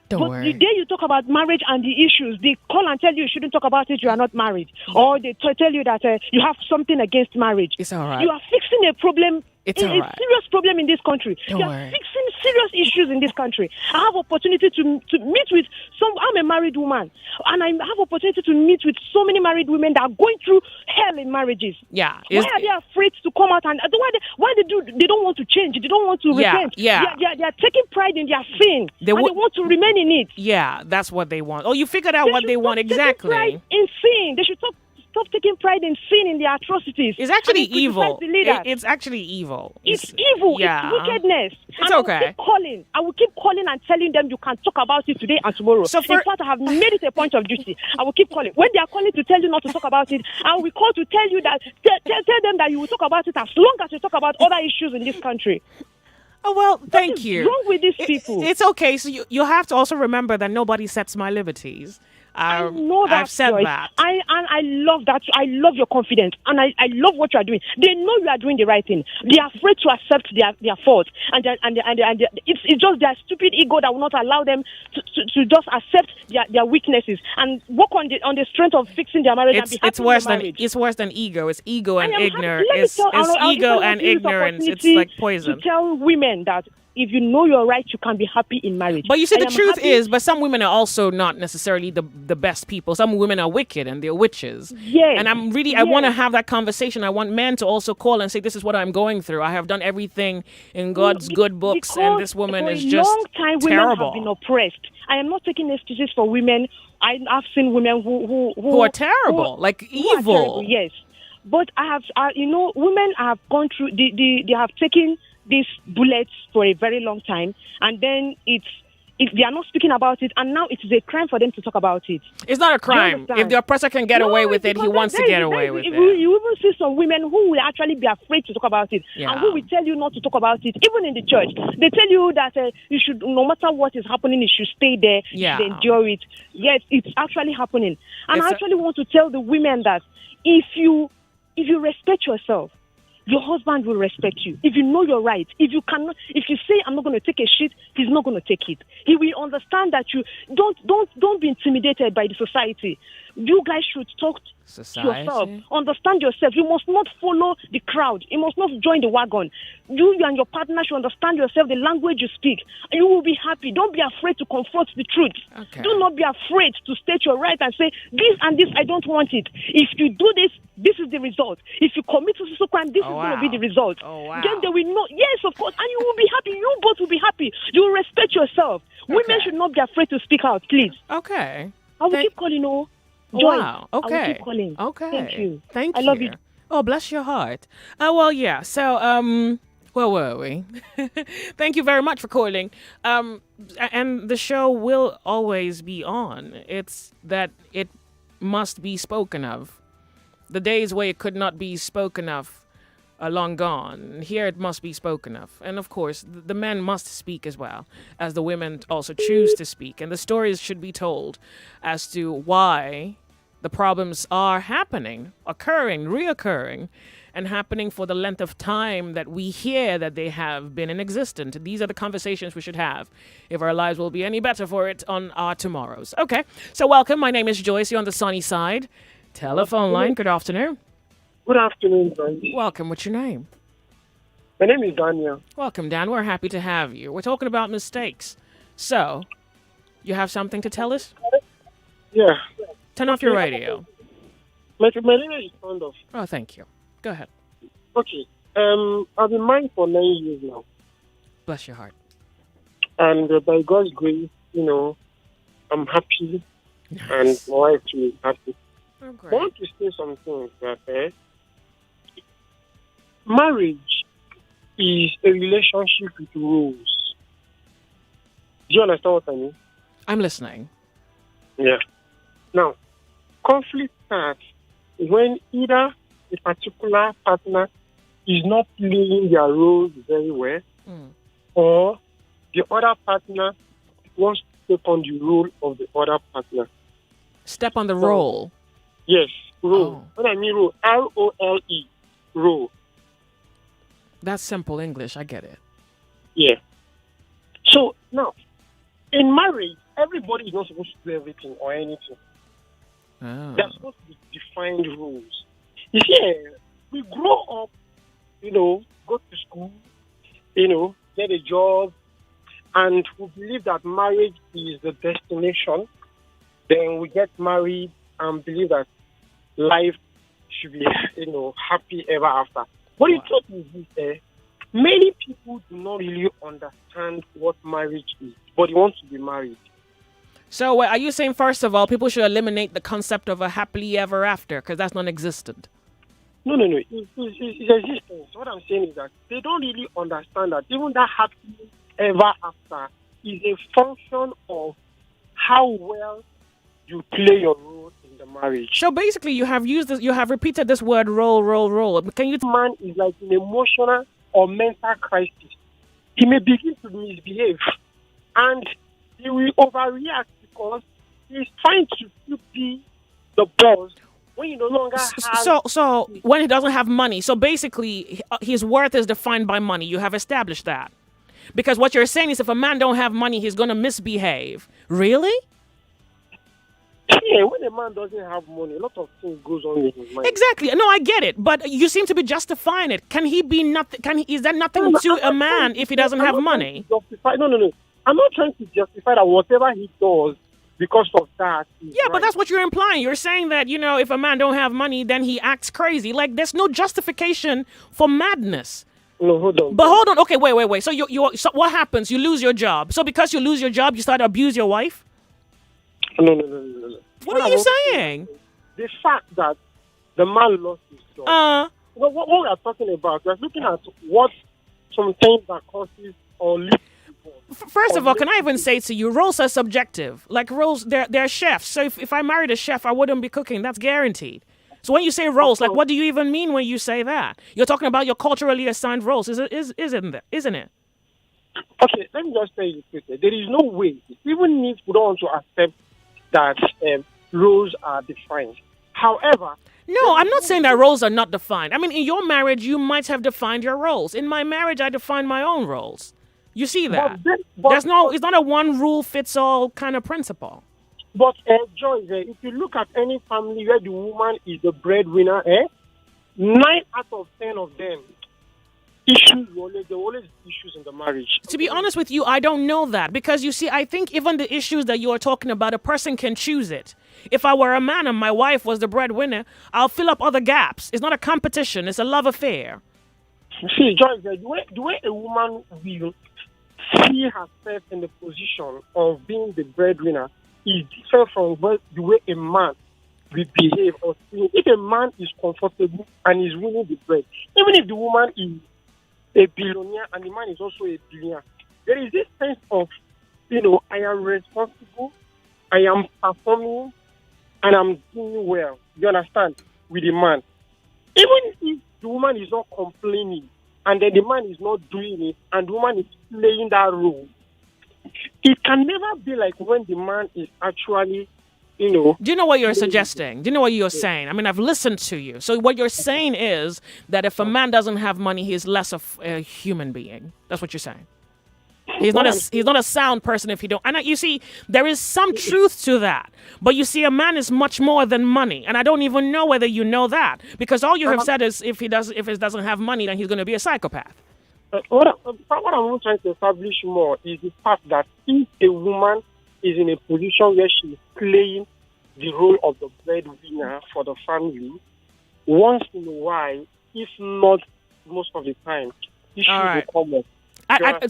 Don't worry. The day you talk about marriage and the issues, they call and tell you shouldn't talk about it, you are not married. Or they tell you that you have something against marriage. It's all right. You are fixing a problem. It's a all right. serious problem in this country. Don't you worry. are fixing serious issues in this country. I have opportunity to meet with I'm a married woman, and I have opportunity to meet with so many married women that are going through hell in marriages. Yeah. Why are they afraid to come out and why they don't want to change? They don't want to repent. Yeah. They are taking pride in their sin, they want to remain in it. Yeah, that's what they want. Oh, you figured out what they want exactly. Pride in sin. They should stop taking pride in sin in their atrocities. It's actually evil. It's actually evil. It's evil. Yeah. It's wickedness. It's okay. I will keep calling and telling them you can talk about it today and tomorrow. In fact, I have made it a point of duty. I will keep calling. When they are calling to tell you not to talk about it, I will call to tell you that tell them that you will talk about it as long as you talk about other issues in this country. Oh, well, thank you. What's wrong with these people? It's okay. So you have to also remember that nobody sets my liberties. I know that, I've said Joyce. that. I love that. I love your confidence, and I love what you are doing. They know you are doing the right thing. They are afraid to accept their faults, and it's just their stupid ego that will not allow them to just accept their weaknesses and work on the strength of fixing their marriage. It's worse than ego. It's ego and ignorance. It's ego and ignorance. It's like poison. To tell women that if you know you're right, you can be happy in marriage. But you see, I the am truth happy- is, but some women are also not necessarily the best people. Some women are wicked and they're witches. Yes. And I want to have that conversation. I want men to also call and say, this is what I'm going through. I have done everything in God's good books, and this woman is just long time women terrible. have been oppressed. I am not taking excuses for women. I've seen women who are terrible, like who are evil. terrible, yes, but women have gone through. They have taken these bullets for a very long time, and then they are not speaking about it, and now it is a crime for them to talk about it. It's not a crime. If the oppressor can get away with it, he wants to get away with it. You even see some women who will actually be afraid to talk about it, and who will tell you not to talk about it. Even in the church, they tell you that you should, no matter what is happening, you should stay there, you should endure it. Yes, it's actually happening, and I actually want to tell the women that if you respect yourself, your husband will respect you. If you know you're right, if you say I'm not going to take a shit, he's not going to take it. He will understand that you don't be intimidated by the society. You guys should talk to yourself, understand yourself. You must not follow the crowd. You must not join the wagon. You and your partner should understand yourself, the language you speak. You will be happy. Don't be afraid to confront the truth. Okay. Do not be afraid to state your right and say, this and this, I don't want it. If you do this, this is the result. If you commit to social crime, this is going to be the result. Then they will know. Yes, of course. And you will be happy. You both will be happy. You will respect yourself. Women should not be afraid to speak out, please. Okay. I will keep calling, Joy. Wow. Okay. I will keep calling. Okay. Thank you. Thank I you. love you. Oh, bless your heart. Well, yeah. So, where were we? Thank you very much for calling. And the show will always be on. It's that it must be spoken of. The days where it could not be spoken of are long gone. Here it must be spoken of. And of course, the men must speak as well, as the women also choose to speak. And the stories should be told as to why the problems are happening, occurring, reoccurring, and happening for the length of time that we hear that they have been in existence. These are the conversations we should have if our lives will be any better for it on our tomorrows. Okay, so welcome. My name is Joyce. You're on the sunny side. Telephone line. Good afternoon. Good afternoon, Joyce. Welcome. What's your name? My name is Daniel. Welcome, Dan. We're happy to have you. We're talking about mistakes. So, you have something to tell us? Yeah. Turn off your radio. My radio is turned off. Oh, thank you. Go ahead. Okay. I've been married for 9 years now. Bless your heart. And by God's grace, I'm happy. Nice. And my wife too is happy. Oh, I want to say something that marriage is a relationship with rules. Do you understand what I mean? I'm listening. Yeah. Now, conflict starts when either a particular partner is not playing their roles very well, or the other partner wants to take on the role of the other partner. Step on the role. Yes, role. When I mean role, R-O-L-E, role. That's simple English. I get it. Yeah. So now, in marriage, everybody is not supposed to do everything or anything. Oh. There's supposed to be defined rules. You see, we grow up, go to school, get a job, and we believe that marriage is the destination. Then we get married and believe that life should be, happy ever after. But the truth is this, many people do not really understand what marriage is, but they want to be married. So are you saying, first of all, people should eliminate the concept of a happily ever after, because that's non-existent? No. It's existence. What I'm saying is that they don't really understand that even that happily ever after is a function of how well you play your role in the marriage. So basically, you have repeated this word role. Can you? Man is like an emotional or mental crisis. He may begin to misbehave, and he will overreact because he's trying to still be the boss when you no longer have. So when he doesn't have money, so basically his worth is defined by money. You have established that. Because what you're saying is if a man don't have money, he's going to misbehave. Really? Yeah, when a man doesn't have money, a lot of things goes on in his mind. Exactly. No, I get it, but you seem to be justifying it. Can he be nothing? Is that nothing to a man if he doesn't have money? No. I'm not trying to justify that whatever he does because of that. Yeah, but that's what you're implying. You're saying that, if a man don't have money, then he acts crazy. Like, there's no justification for madness. No, hold on. But hold on. Okay, wait. So what happens? You lose your job. So because you lose your job, you start to abuse your wife? No. What are you saying? The fact that the man lost his job. What we are talking about, we're looking at what some things that causes or leads. First of all, can I even say to you, roles are subjective. Like roles, they're chefs. So if I married a chef, I wouldn't be cooking. That's guaranteed. So when you say roles, like what do you even mean when you say that? You're talking about your culturally assigned roles, isn't it? Okay, let me just tell you this. There is no way, even if we don't want to accept that roles are defined. However, no, I'm not saying that roles are not defined. I mean, in your marriage, you might have defined your roles. In my marriage, I define my own roles. You see that? It's not a one rule fits all kind of principle. But Joyce, if you look at any family where the woman is the breadwinner, 9 out of 10 of them there are always issues in the marriage. To be honest with you, I don't know that because you see, I think even the issues that you are talking about, a person can choose it. If I were a man and my wife was the breadwinner, I'll fill up other gaps. It's not a competition; it's a love affair. See, Joyce, the way a woman will see herself in the position of being the breadwinner is different from the way a man will behave or think. If a man is comfortable and is winning the bread, even if the woman is a billionaire and the man is also a billionaire, there is this sense of, I am responsible, I am performing, and I'm doing well. You understand? With the man. Even if the woman is not complaining and then the man is not doing it and the woman is playing that role, it can never be like when the man is actually, Do you know what you're suggesting? Do you know what you're saying? I mean, I've listened to you. So what you're saying is that if a man doesn't have money, he's less of a human being. That's what you're saying. He's not a sound person if he don't. And you see, there is some truth to that. But you see, a man is much more than money, and I don't even know whether you know that because all you have said is if he doesn't have money, then he's going to be a psychopath. What I'm trying to establish more is the fact that if a woman is in a position where she is playing the role of the breadwinner for the family, once in a while, if not most of the time, issues will come up.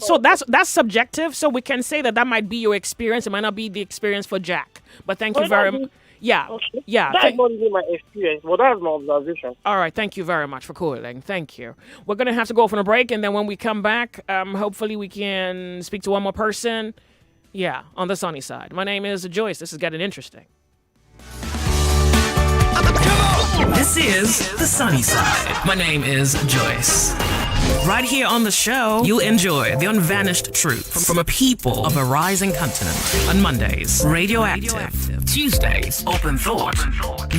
So that's subjective. So we can say that might be your experience. It might not be the experience for Jack. But thank you very much. Yeah. Okay. That's not even my experience, but that's my observation. All right. Thank you very much for calling. Thank you. We're going to have to go for a break. And then when we come back, hopefully we can speak to one more person. Yeah, on the sunny side. My name is Joyce. This is getting interesting. This is The Sunny Side. My name is Joyce. Right here on the show, you'll enjoy the unvanished truths from a people of a rising continent. On Mondays, Radioactive. Tuesdays, Open Thought.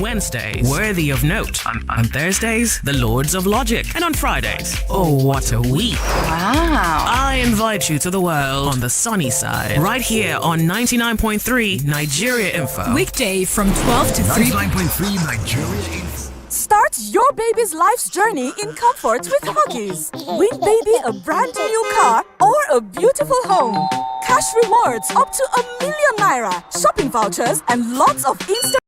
Wednesdays, Worthy of Note. On Thursdays, The Lords of Logic. And on Fridays, Oh What a Week. Wow. I invite you to the world on the sunny side. Right here on 99.3 Nigeria Info. Weekday from 12 to 3. 99.3 Nigeria Info. Start your baby's life's journey in comfort with Huggies. Win baby a brand new car or a beautiful home. Cash rewards up to ₦1,000,000, shopping vouchers, and lots of instant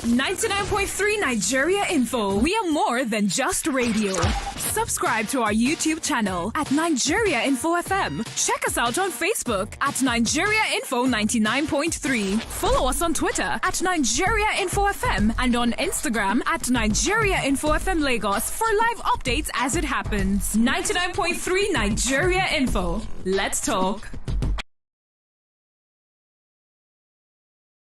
99.3 Nigeria Info. We are more than just radio. Subscribe to our YouTube channel at Nigeria Info FM. Check us out on Facebook at Nigeria Info 99.3. Follow us on Twitter at Nigeria Info FM and on Instagram at Nigeria Info FM Lagos for live updates as it happens. 99.3 Nigeria Info. Let's talk.